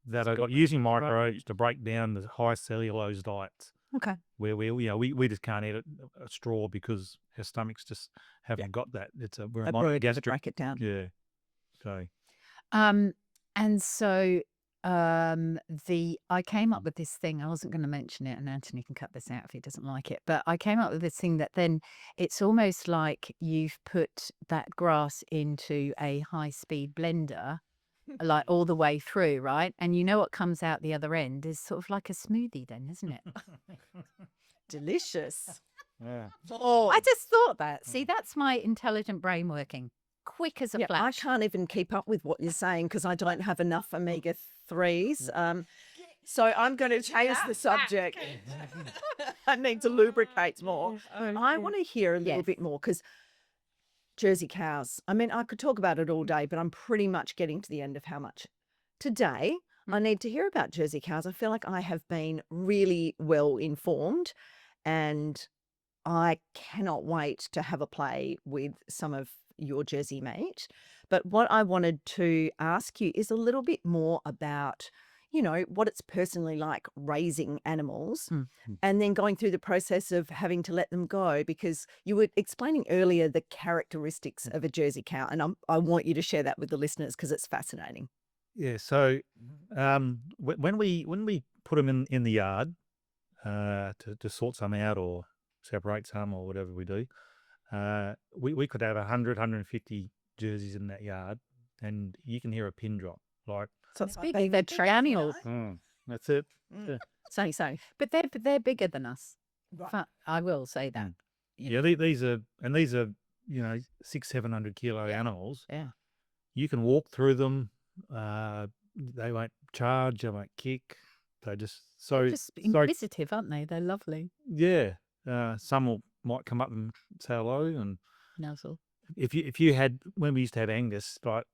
that are using microbes to break down the high cellulose diets. Okay. Where we just can't eat a straw because our stomachs just haven't got that. We're to break it down. Yeah. So. And so I came up with this thing. I wasn't going to mention it, and Anthony can cut this out if he doesn't like it. But I came up with this thing that then it's almost like you've put that grass into a high-speed blender, like all the way through, right? And you know what comes out the other end is sort of like a smoothie, then, isn't it? Delicious. Yeah. Oh, I just thought that. See, that's my intelligent brain working, quick as a yeah, I flash. can't even keep up with what you're saying because I don't have enough omega-3s. So I'm going to change the subject. I need to lubricate more. I want to hear a little Yes. bit more because Jersey cows. I mean, I could talk about it all day, but I'm pretty much getting to the end of how much. Today, I need to hear about Jersey cows. I feel like I have been really well informed, and I cannot wait to have a play with some of your Jersey meat. But what I wanted to ask you is a little bit more about, what it's personally like raising animals and then going through the process of having to let them go, because you were explaining earlier the characteristics of a Jersey cow. And I want you to share that with the listeners because it's fascinating. Yeah. So when we put them in the yard to sort some out or separate some or whatever we do, we could have 100, 150 jerseys in that yard, and you can hear a pin drop. Like, So It's big. They're triennials. that's it. Yeah. So. But they're bigger than us. Right. I will say that. Yeah, these are 600-700 kilo animals. Yeah. You can walk through them. They won't charge. They won't kick. They just Just inquisitive, aren't they? They're lovely. yeah. Some might come up and say hello, and Nuzzle. if you had, when we used to have Angus, like,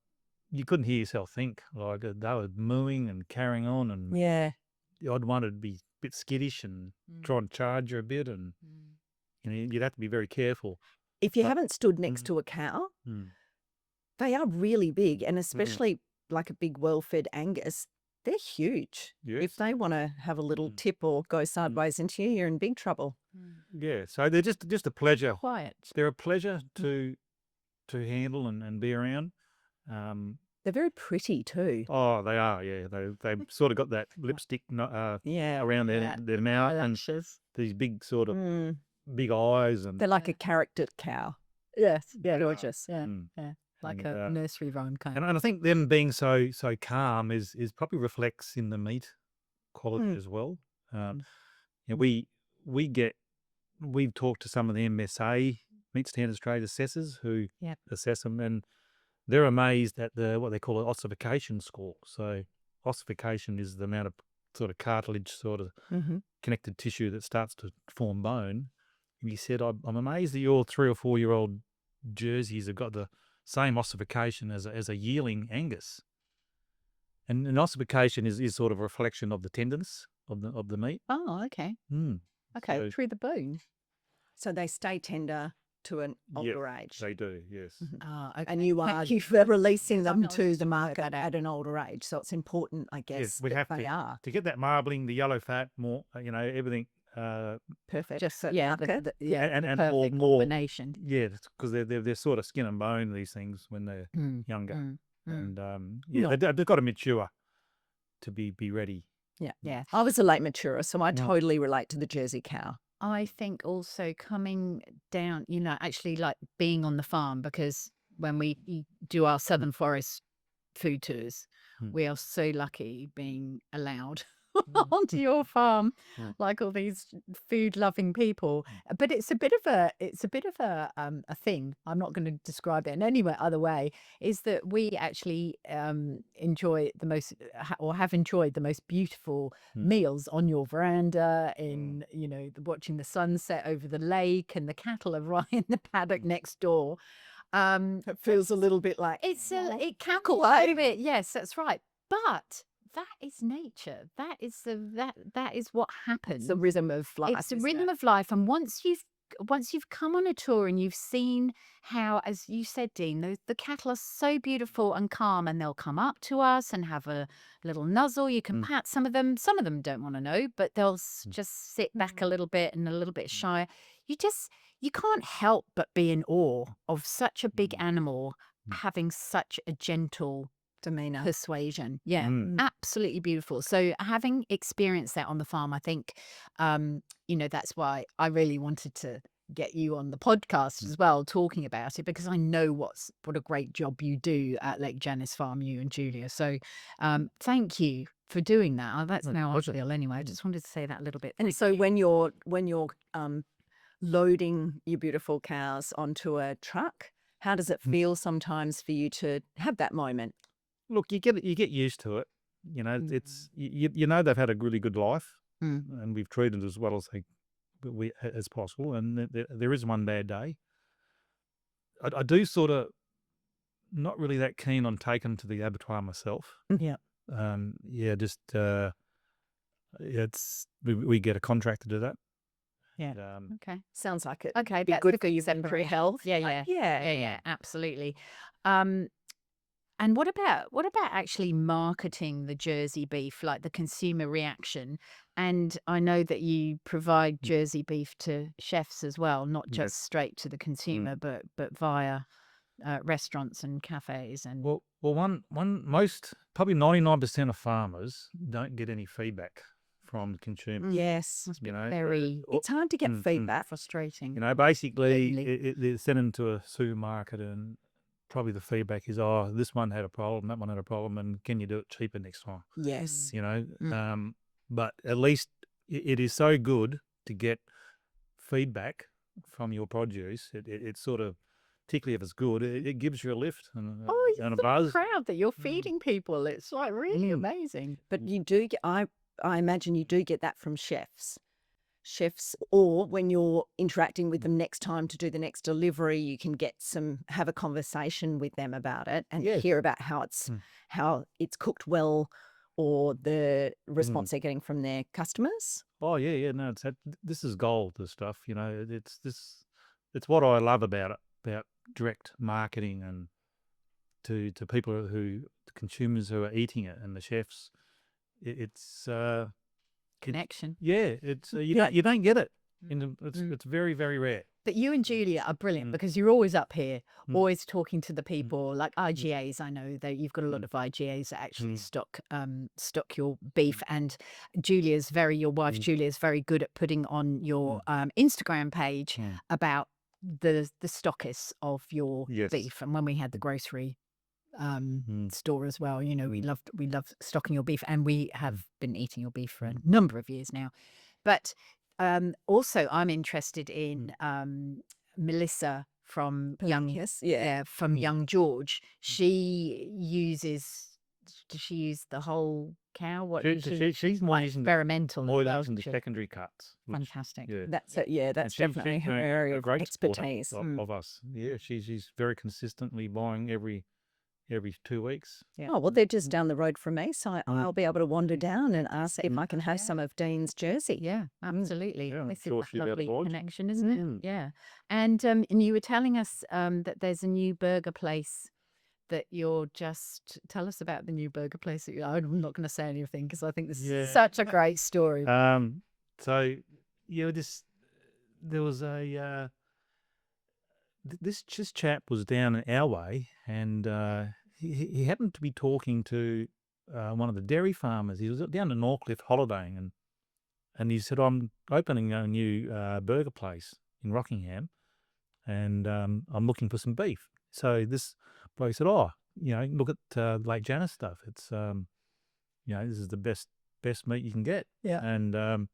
you couldn't hear yourself think. Like, they were mooing and carrying on, and Yeah. the odd one would be a bit skittish and try and charge you a bit, and you'd have to be very careful. If you haven't stood next to a cow, they are really big, and especially like a big well-fed Angus, they're huge. Yes. If they want to have a little tip or go sideways into you, you're in big trouble. Yeah, so they're just a pleasure. Quiet. They're a pleasure to handle and be around. They're very pretty too. Oh, they are. Yeah, they've sort of got that lipstick Yeah. around their mouth, and Lashes. these big sort of big eyes, and They're like a character cow. Yes. Yeah. Gorgeous. Yeah. Mm. Yeah. Like And, a nursery rhyme kind. and I think them being so calm is probably reflects in the meat quality as well. We've talked to some of the MSA, Meat Standards Trade assessors, who assess them, and they're amazed at what they call an ossification score. So ossification is the amount of sort of cartilage, sort of connected tissue that starts to form bone. And he said, I'm amazed that your 3 or 4 year old jerseys have got the same ossification as a yearling Angus. And an ossification is sort of a reflection of the tenderness of the meat. Oh, okay. Okay. So- Through the bone. So they stay tender to an older age. They do, yes. Ah, okay. And you are Thank you for releasing them not to the just know market that. at an older age. So it's important, I guess, Yes, we that have they to are. get that marbling, the yellow fat, more, everything. Perfect. Just so Yeah, the, okay. the, and perfect more. combination. Yeah, because they're sort of skin and bone, these things, when they're younger, and they've got to mature to be ready. Yeah. Yeah. I was a late maturer, so I totally relate to the Jersey cow. I think also coming down, actually like being on the farm, because when we do our Southern Forest food tours, we are so lucky being allowed onto your farm, like all these food loving people. But it's a bit of a thing. I'm not going to describe it in any other way. Is that we actually enjoy the most, or have enjoyed the most beautiful meals on your veranda, in watching the sunset over the lake, and the cattle are right in the paddock next door. It feels a little bit like It cackles a little bit. Yes, that's right. But that is nature. That is that is what happens. it's the rhythm of life. It's the isn't rhythm it? of life. And once you've come on a tour and you've seen how, as you said, Dean, the cattle are so beautiful and calm, and they'll come up to us and have a little nuzzle. You can pat some of them. Some of them don't want to know, but they'll just sit back a little bit and a little bit shy. You can't help but be in awe of such a big animal having such a gentle demeanor. persuasion. Yeah, absolutely beautiful. So having experienced that on the farm, I think, that's why I really wanted to get you on the podcast as well, talking about it, because I know what a great job you do at Lake Janice Farm, you and Julia. So thank you for doing that. That's now I feel anyway. I just wanted to say that a little bit. And so when you're loading your beautiful cows onto a truck, how does it feel sometimes for you to have that moment? Look, you get used to it. It's you know they've had a really good life, and we've treated as well as possible. And there is one bad day. I do sort of not really that keen on taking to the abattoir myself. Yeah. Just we get a contract to do that. Yeah. Okay. Sounds like it. Okay, Be that's good the for your separate- battery health. Yeah, absolutely. And what about actually marketing the Jersey beef, like the consumer reaction? And I know that you provide Jersey beef to chefs as well, not just straight to the consumer, but via restaurants and cafes and. Well, most probably 99% of farmers don't get any feedback from consumers. Yes. Must be You know, very It's hard to get feedback. frustrating. Basically, they're sent into a supermarket and probably the feedback is, oh, this one had a problem, that one had a problem, and can you do it cheaper next time? Yes. But at least it is so good to get feedback from your produce. It sort of, particularly if it's good, it gives you a lift and a buzz. Proud that you're feeding people. It's like really amazing. But you do get, I imagine you do get that from chefs, or when you're interacting with them next time to do the next delivery, you can have a conversation with them about it and hear about how it's cooked well, or the response they're getting from their customers. Oh yeah, no, this is gold. This stuff, it's what I love about direct marketing and to people the consumers who are eating it and the chefs. It's Connection. It's you don't get it. It's very, very rare. But you and Julia are brilliant because you're always up here, always talking to the people, like IGAs. I know that you've got a lot of IGAs that actually stock your beef, and your wife Julia's very good at putting on your Instagram page about the stockists of your beef. And when we had the grocery store as well, we love stocking your beef, and we have been eating your beef for a number of years now. But also I'm interested in Melissa from Young George. She uses, does she use the whole cow? What she's more using experimental the secondary cuts. Fantastic. That's it. Yeah, that's definitely her area of expertise of us. Yeah, she's very consistently buying every 2 weeks. Yeah. Oh, well, they're just down the road from me, so I'll be able to wander down and ask if I can have some of Dean's Jersey. Yeah, absolutely. Yeah, this sure is a lovely connection, isn't it? Yeah. And you were telling us that there's a new burger place that tell us about the new burger place. I'm not going to say anything because I think this is such a great story. So, there was a... This chap was down our way, and he happened to be talking to one of the dairy farmers. He was down in Norcliffe holidaying, and he said, "I'm opening a new burger place in Rockingham, and I'm looking for some beef." So this bloke said, "Oh, look at Lake Janice stuff. It's this is the best meat you can get." Yeah. And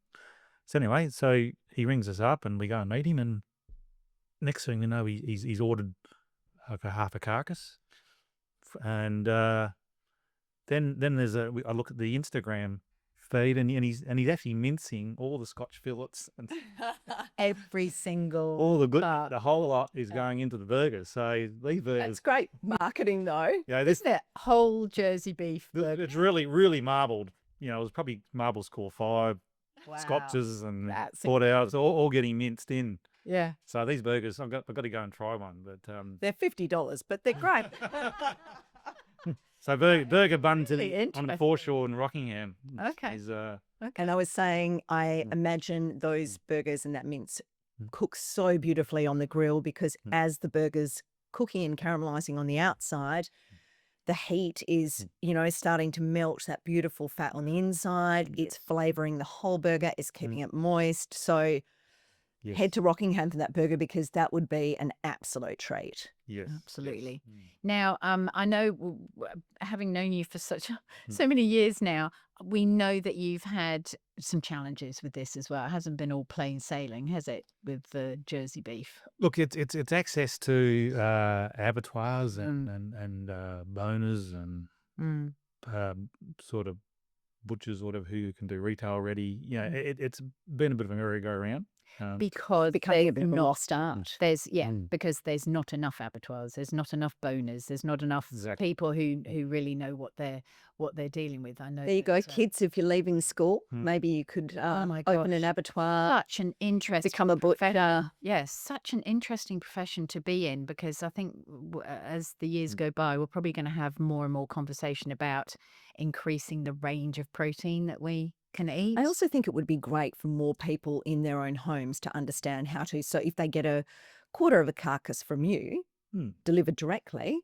so anyway, so he rings us up, and we go and meet him, and next thing we know, he's ordered like half a carcass, and then there's I look at the Instagram feed, and he's actually mincing all the Scotch fillets and Every single all the good, the whole lot is going into the burgers. So these burgers, That's great marketing, though. Isn't it? Whole Jersey beef burger. It's really, really marbled. It was probably marble score 5, Scotches and 4 hours, all getting minced in. Yeah. So these burgers, I've got to go and try one. But they're $50, but they're great. So burger buns on the foreshore in Rockingham. Okay. And I was saying, I imagine those burgers and that mince cook so beautifully on the grill, because as the burger's cooking and caramelizing on the outside, The heat is, starting to melt that beautiful fat on the inside. It's flavoring the whole burger. It's keeping it moist. So head to Rockingham for that burger because that would be an absolute treat. Yes. Absolutely. Yes. Now, I know, having known you for so many years now, we know that you've had some challenges with this as well. It hasn't been all plain sailing, has it, with the Jersey beef? Look, it's access to abattoirs and boners and sort of butchers, whatever, who can do retail already. It's been a bit of a merry-go-round. Because Becoming a they've bit of a not lost art. because there's not enough abattoirs, there's not enough boners, there's not enough Exactly. people who really know what they're dealing with. I know There you go, that, kids. If you're leaving school, maybe you could my open an gosh. abattoir, Such an interesting become a butcher. Yes, such an interesting profession to be in, because I think as the years go by, we're probably going to have more and more conversation about increasing the range of protein that we can eat. I also think it would be great for more people in their own homes to understand how to. So if they get a quarter of a carcass from you delivered directly,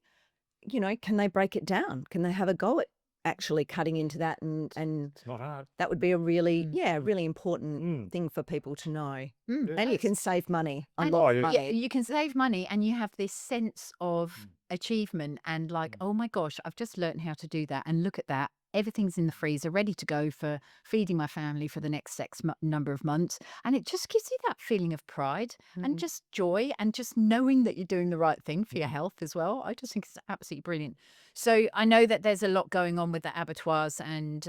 can they break it down? Can they have a go at actually cutting into that? And It's not hard. that would be a really, really important thing for people to know. And you can save money. A lot of money. You can save money, and you have this sense of achievement and like, oh my gosh, I've just learned how to do that. And look at that. Everything's in the freezer, ready to go for feeding my family for the next number of months. And it just gives you that feeling of pride and just joy and just knowing that you're doing the right thing for your health as well. I just think it's absolutely brilliant. So I know that there's a lot going on with the abattoirs, and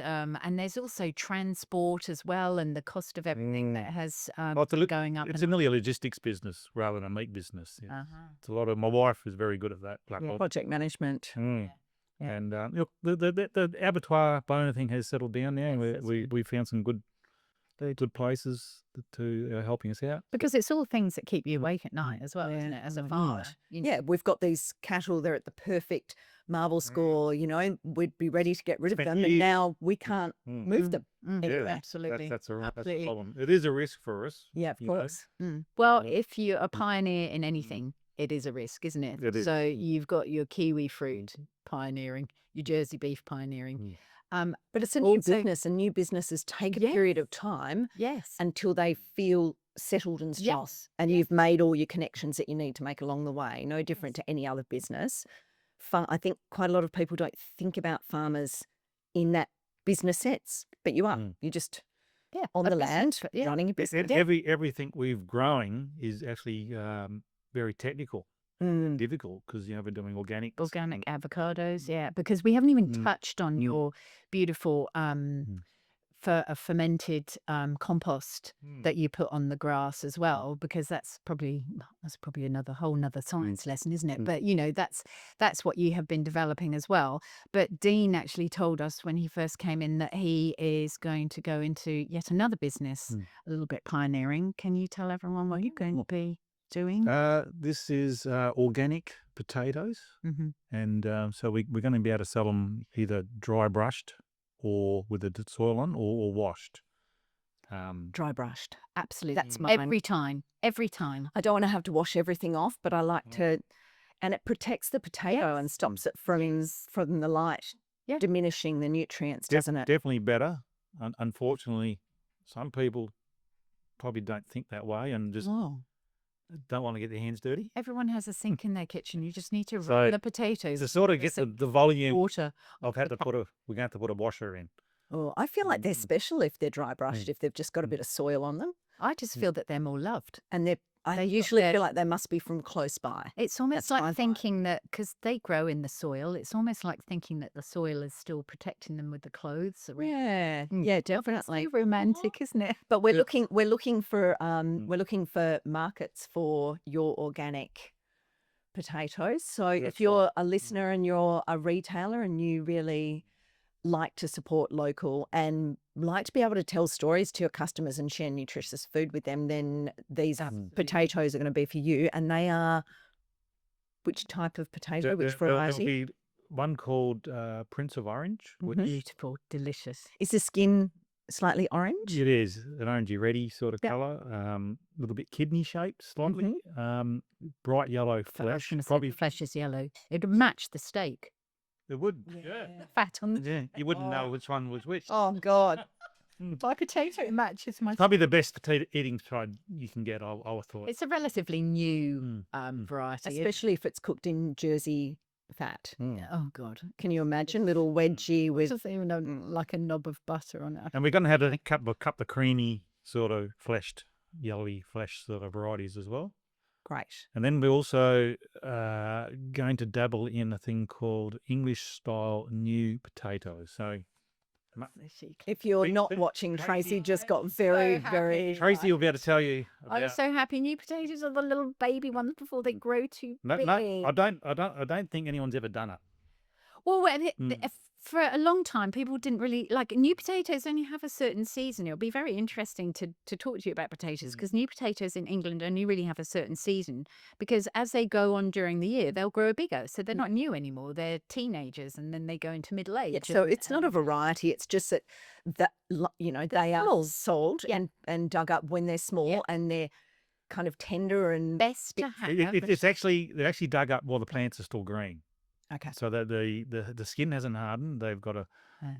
there's also transport as well, and the cost of everything that has going up. It's nearly a logistics business rather than a meat business. It's a lot of. My wife is very good at that. Project management. Yeah. And look, the abattoir boner thing has settled down now. We found some good places to helping us out. Because it's all things that keep you awake at night as well, isn't it? As a farmer. Yeah, we've got these cattle. They're at the perfect marble score. We'd be ready to get rid of them, and now we can't move them. Yeah, absolutely. That's the problem. It is a risk for us. Yeah, of course. Well, if you're a pioneer in anything, it is a risk, isn't it? It is. So you've got your kiwi fruit pioneering, your Jersey beef pioneering. But it's a new business, and new businesses take a period of time until they feel settled and strong. And you've made all your connections that you need to make along the way. No different to any other business. I think quite a lot of people don't think about farmers in that business sense, but you are. You're just on the land, running a business. Everything we've growing is actually very technical. Difficult because we're doing organic avocados, because we haven't even touched on your beautiful fermented compost that you put on the grass as well, because that's probably another science lesson, isn't it? But that's what you have been developing as well. But Dean actually told us when he first came in that he is going to go into yet another business, a little bit pioneering. Can you tell everyone what you're going to be doing? This is organic potatoes, and so we're going to be able to sell them either dry brushed or with the soil on, or washed. Dry brushed. Absolutely. That's mine. Every time. I don't want to have to wash everything off, but I like to, and it protects the potato and stops it from the light diminishing the nutrients, doesn't it? Definitely better. Unfortunately, some people probably don't think that way and just don't want to get their hands dirty. Everyone has a sink in their kitchen. You just need to run the potatoes. To sort of get the volume, water. we're going to have to put a washer in. Oh, I feel like they're special if they're dry brushed, if they've just got a bit of soil on them. I just feel that they're more loved. And I usually feel like they must be from close by. It's almost like thinking that, because they grow in the soil, it's almost like thinking that the soil is still protecting them with the clothes around. Yeah, definitely. It's so romantic, isn't it? But we're looking for markets for your organic potatoes. So if you're a listener and you're a retailer and you really like to support local and like to be able to tell stories to your customers and share nutritious food with them, then these potatoes are going to be for you. And they are, which type of potato, which variety? There'll be one called Prince of Orange. Which Beautiful, delicious. Is the skin slightly orange? It is an orangey reddy sort of colour, a little bit kidney shaped slightly, bright yellow flesh. Probably flesh is yellow. It would match the steak. It would. Yeah. Fat on Yeah. You wouldn't know which one was which. Oh God. my potato. It matches my. Probably the best potato eating side you can get, I would thought. It's a relatively new variety. Especially if it's cooked in Jersey fat. Oh God. Can you imagine little wedgie with Just even like a knob of butter on it. And we're going to have a couple of creamy sort of fleshed, yellowy flesh sort of varieties as well. great. And then we're also going to dabble in a thing called English style new potatoes. So If you're Big not thing. watching, Tracy. Tracy just got very, happy. very. Tracy will be able to tell you I'm about. so happy. New potatoes are the little baby ones before they grow too big. No, I don't think anyone's ever done it. Well, for a long time, people didn't really like new potatoes. Only have a certain season. It'll be very interesting to talk to you about potatoes because new potatoes in England only really have a certain season. Because as they go on during the year, they'll grow bigger, so they're not new anymore. They're teenagers, and then they go into middle age. Yeah, so it's not a variety. It's just that they are sold and dug up when they're small and they're kind of tender and best to have. They're actually dug up while the plants are still green. okay. So that the skin hasn't hardened. They've got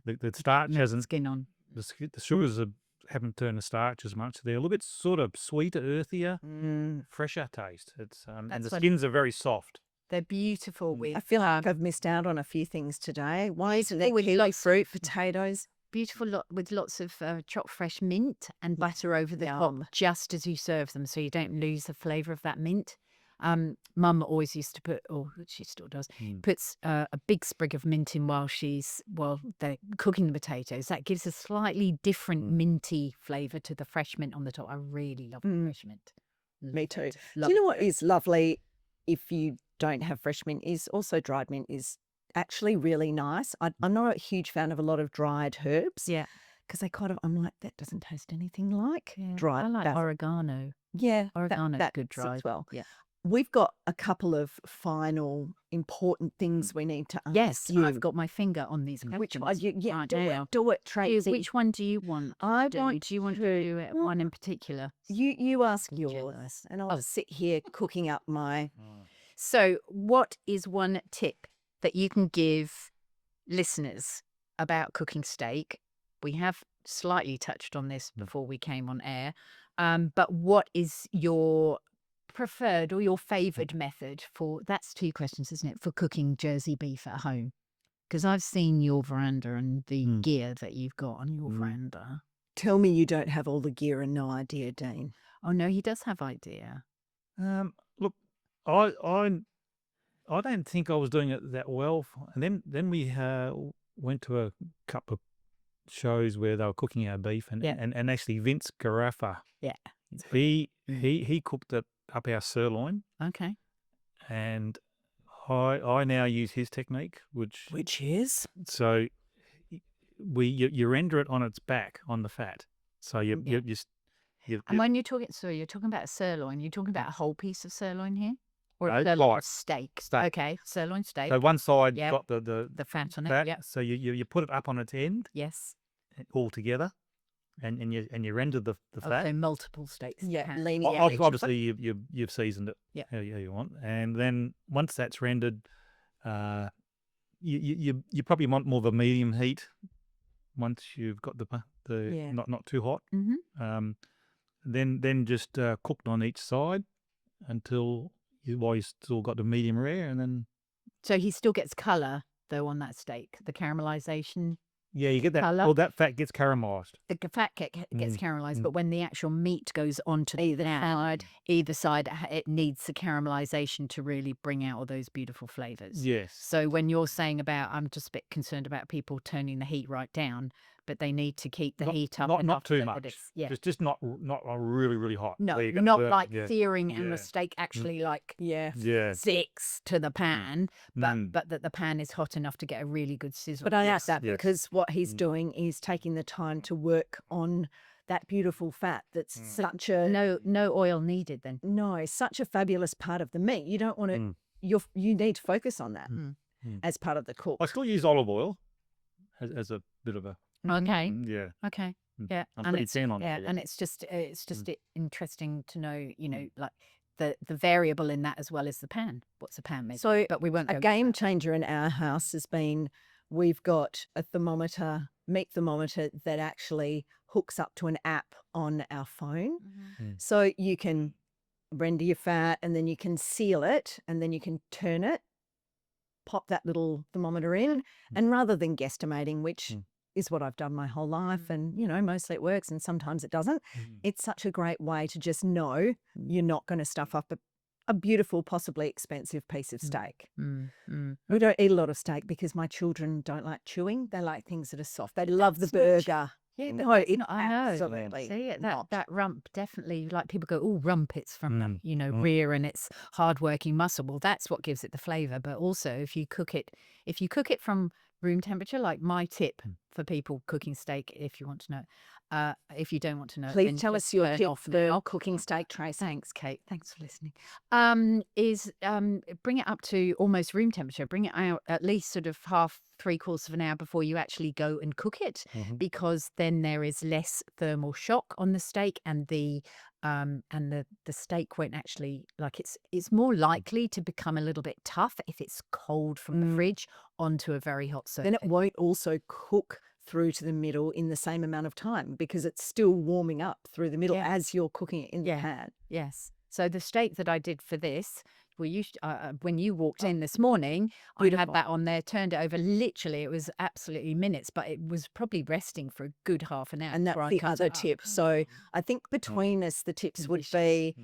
the starch hasn't. Skin on. The sugars haven't turned to starch as much. They're a little bit sort of sweeter, earthier, fresher taste. It's and the skins are very soft. They're beautiful with. I feel like I've missed out on a few things today. Why isn't there with kiwi lots- fruit, potatoes? Beautiful with lots of chopped fresh mint and butter over the top just as you serve them, so you don't lose the flavour of that mint. Mum always used to put, or she still does, puts a big sprig of mint in while they're cooking the potatoes. That gives a slightly different minty flavour to the fresh mint on the top. I really love the fresh mint. Me too. Love Do you know what is lovely if you don't have fresh mint is also dried mint is actually really nice. I'm not a huge fan of a lot of dried herbs. Yeah. Because I'm like, that doesn't taste anything like dried. I like basil. oregano. Yeah. Oregano's that good suits dried. well. Yeah. We've got a couple of final important things we need to ask Yes, you. I've got my finger on these questions. Which one? right do now. it. Do it, Tracy. Which one do you want? I Do want you want to do it one in particular? You ask yours, Jealous. and I'll sit here cooking up my. So, what is one tip that you can give listeners about cooking steak? We have slightly touched on this before we came on air, but what is your preferred or your favoured method for? That's two questions, isn't it? For cooking Jersey beef at home, because I've seen your veranda and the gear that you've got on your veranda. Tell me you don't have all the gear and no idea, Dean. Oh no, he does have idea. Look, I don't think I was doing it that well. And then we went to a couple of shows where they were cooking our beef, and actually Vince Garaffa, he cooked it up our sirloin, Okay. and I now use his technique, Which is? so you render it on its back on the fat. So you And when you're talking about a sirloin, you're talking about a whole piece of sirloin here? Or a No, sirloin slice. steak? Steak. Okay, sirloin steak. so one side Yep. got the The fat on it. fat, Yeah. so you put it up on its end Yes. all together, and you render the fat. So multiple steaks. Yeah, Pan. leaning out. Obviously, you've seasoned it Yeah. how you want, and then once that's rendered, you probably want more of a medium heat. Once you've got the not too hot, then just cooked on each side until while you still got the medium rare, and then So he still gets colour though on that steak. The caramelization. you get that. Colour. Well, that fat gets caramelized. The fat gets caramelized, but when the actual meat goes onto either side, it needs the caramelization to really bring out all those beautiful flavors. Yes. So when you're saying about, I'm just a bit concerned about people turning the heat right down, but they need to keep the heat up. Not enough too that much. it's- Just not really really hot. No, There you go. not Yeah, like yeah. searing and Yeah. the steak actually like Yeah. sticks to the pan, Mm. but that the pan is hot enough to get a really good sizzle. But I ask that Yes. because what he's doing is taking the time to work on that beautiful fat that's such a no oil needed then. such a fabulous part of the meat. You don't want to you need to focus on that as part of the cook. I still use olive oil as a bit of a Okay. yeah. Okay. Yeah. I'm and pretty it's keen on yeah, it. and it's just interesting to know, like the variable in that as well is the pan. What's a pan made? So but we won't. A go game changer in our house has been we've got a meat thermometer that actually hooks up to an app on our phone. So you can render your fat and then you can seal it and then you can turn it, pop that little thermometer in, and rather than guesstimating, which is what I've done my whole life, and mostly it works and sometimes it doesn't, it's such a great way to just know you're not going to stuff up a beautiful, possibly expensive piece of steak. We don't eat a lot of steak because my children don't like chewing. They like things that are soft. They love the burger. Yeah, No, it's I know. absolutely See it, not. that rump definitely, like people go, oh, rump, it's from rear and it's hard-working muscle. Well, that's what gives it the flavour. But also, if you cook it from room temperature, like my tip for people cooking steak, if you want to know, if you don't want to know, Please then tell just us your turn tip off for cooking steak, Trace. Thanks, Kate. Thanks for listening. Is bring it up to almost room temperature. Bring it out at least sort of half, 3/4 of an hour before you actually go and cook it, because then there is less thermal shock on the steak, and the steak won't actually, like, it's more likely to become a little bit tough if it's cold from the fridge onto a very hot surface. Then it won't also cook through to the middle in the same amount of time because it's still warming up through the middle as you're cooking it in the pan. Yes. So the steak that I did for this, when you walked in this morning, I had that on there, turned it over. Literally, it was absolutely minutes, but it was probably resting for a good half an hour. And that's the other tip. So I think between us, the tips would be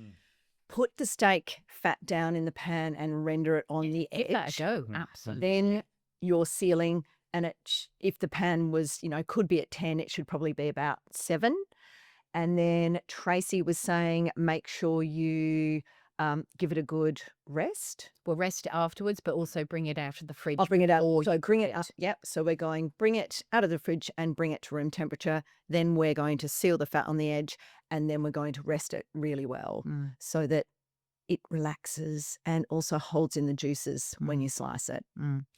put the steak fat down in the pan and render it on the edge. Give that a go. Absolutely. Then you're sealing, and if the pan was, could be at 10, it should probably be about 7. And then Tracey was saying, make sure you give it a good rest. We'll rest it afterwards, but also bring it out of the fridge. I'll bring it out. So bring it up. Yep. So we're going, bring it out of the fridge and bring it to room temperature. Then we're going to seal the fat on the edge, and then we're going to rest it really well so that it relaxes and also holds in the juices when you slice it.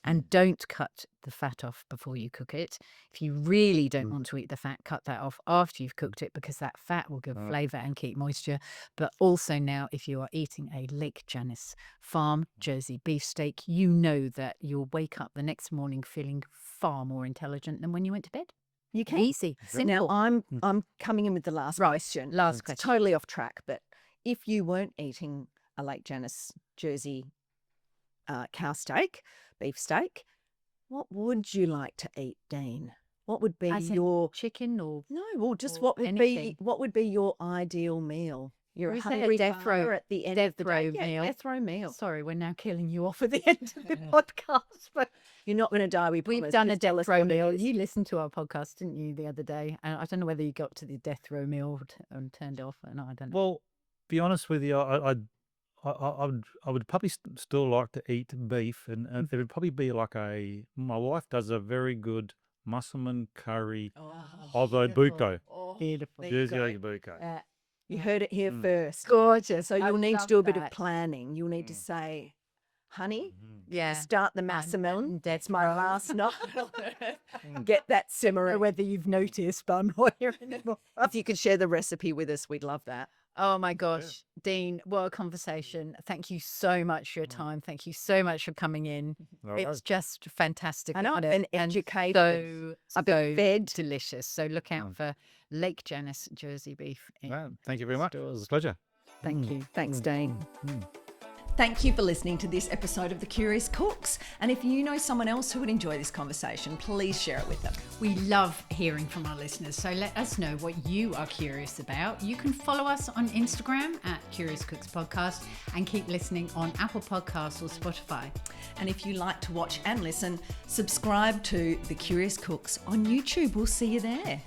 And don't cut the fat off before you cook it. If you really don't want to eat the fat, cut that off after you've cooked it, because that fat will give flavour and keep moisture. But also now, if you are eating a Lake Janice farm Jersey beef steak, you know that you'll wake up the next morning feeling far more intelligent than when you went to bed. You can. Easy, simple. Now, I'm coming in with the last question. Last question. Totally off track, but if you weren't eating a Lake Janice Jersey cow steak, beef steak, what would you like to eat, Dean? What would be your chicken or just or what anything? What would be your ideal meal? You're Is a there a hungry death row- father at the end of the day. Yeah, death row meal. Sorry, we're now killing you off at the end of the podcast, but You're not going to die. We've done a Just tell death us row what it meal. is. You listened to our podcast, didn't you, the other day? And I don't know whether you got to the death row meal and turned off. And I don't know. Well, be honest with you, I would probably still like to eat beef, and it would probably be like my wife does a very good musselman curry Oslo buco. Beautiful. Jersey buco. You heard it here first. Gorgeous. So I you'll need to love do a bit that. of planning. You'll need to say, honey, Yeah. start the massamelon. That's It's my last night. Get that simmering. Whether you've noticed, but I'm not here anymore. If you could share the recipe with us, we'd love that. Oh my gosh, Dean, what a conversation. Thank you so much for your time. Thank you so much for coming in. It's just fantastic. I know, wasn't it? and educated. So fed. delicious. So look out for Lake Janice Jersey beef. Well, thank you very much. It was a pleasure. Thank you. Thanks, Dean. Thank you for listening to this episode of The Curious Cooks. And if you know someone else who would enjoy this conversation, please share it with them. We love hearing from our listeners, so let us know what you are curious about. You can follow us on Instagram at Curious Cooks Podcast, and keep listening on Apple Podcasts or Spotify. And if you like to watch and listen, subscribe to The Curious Cooks on YouTube. We'll see you there.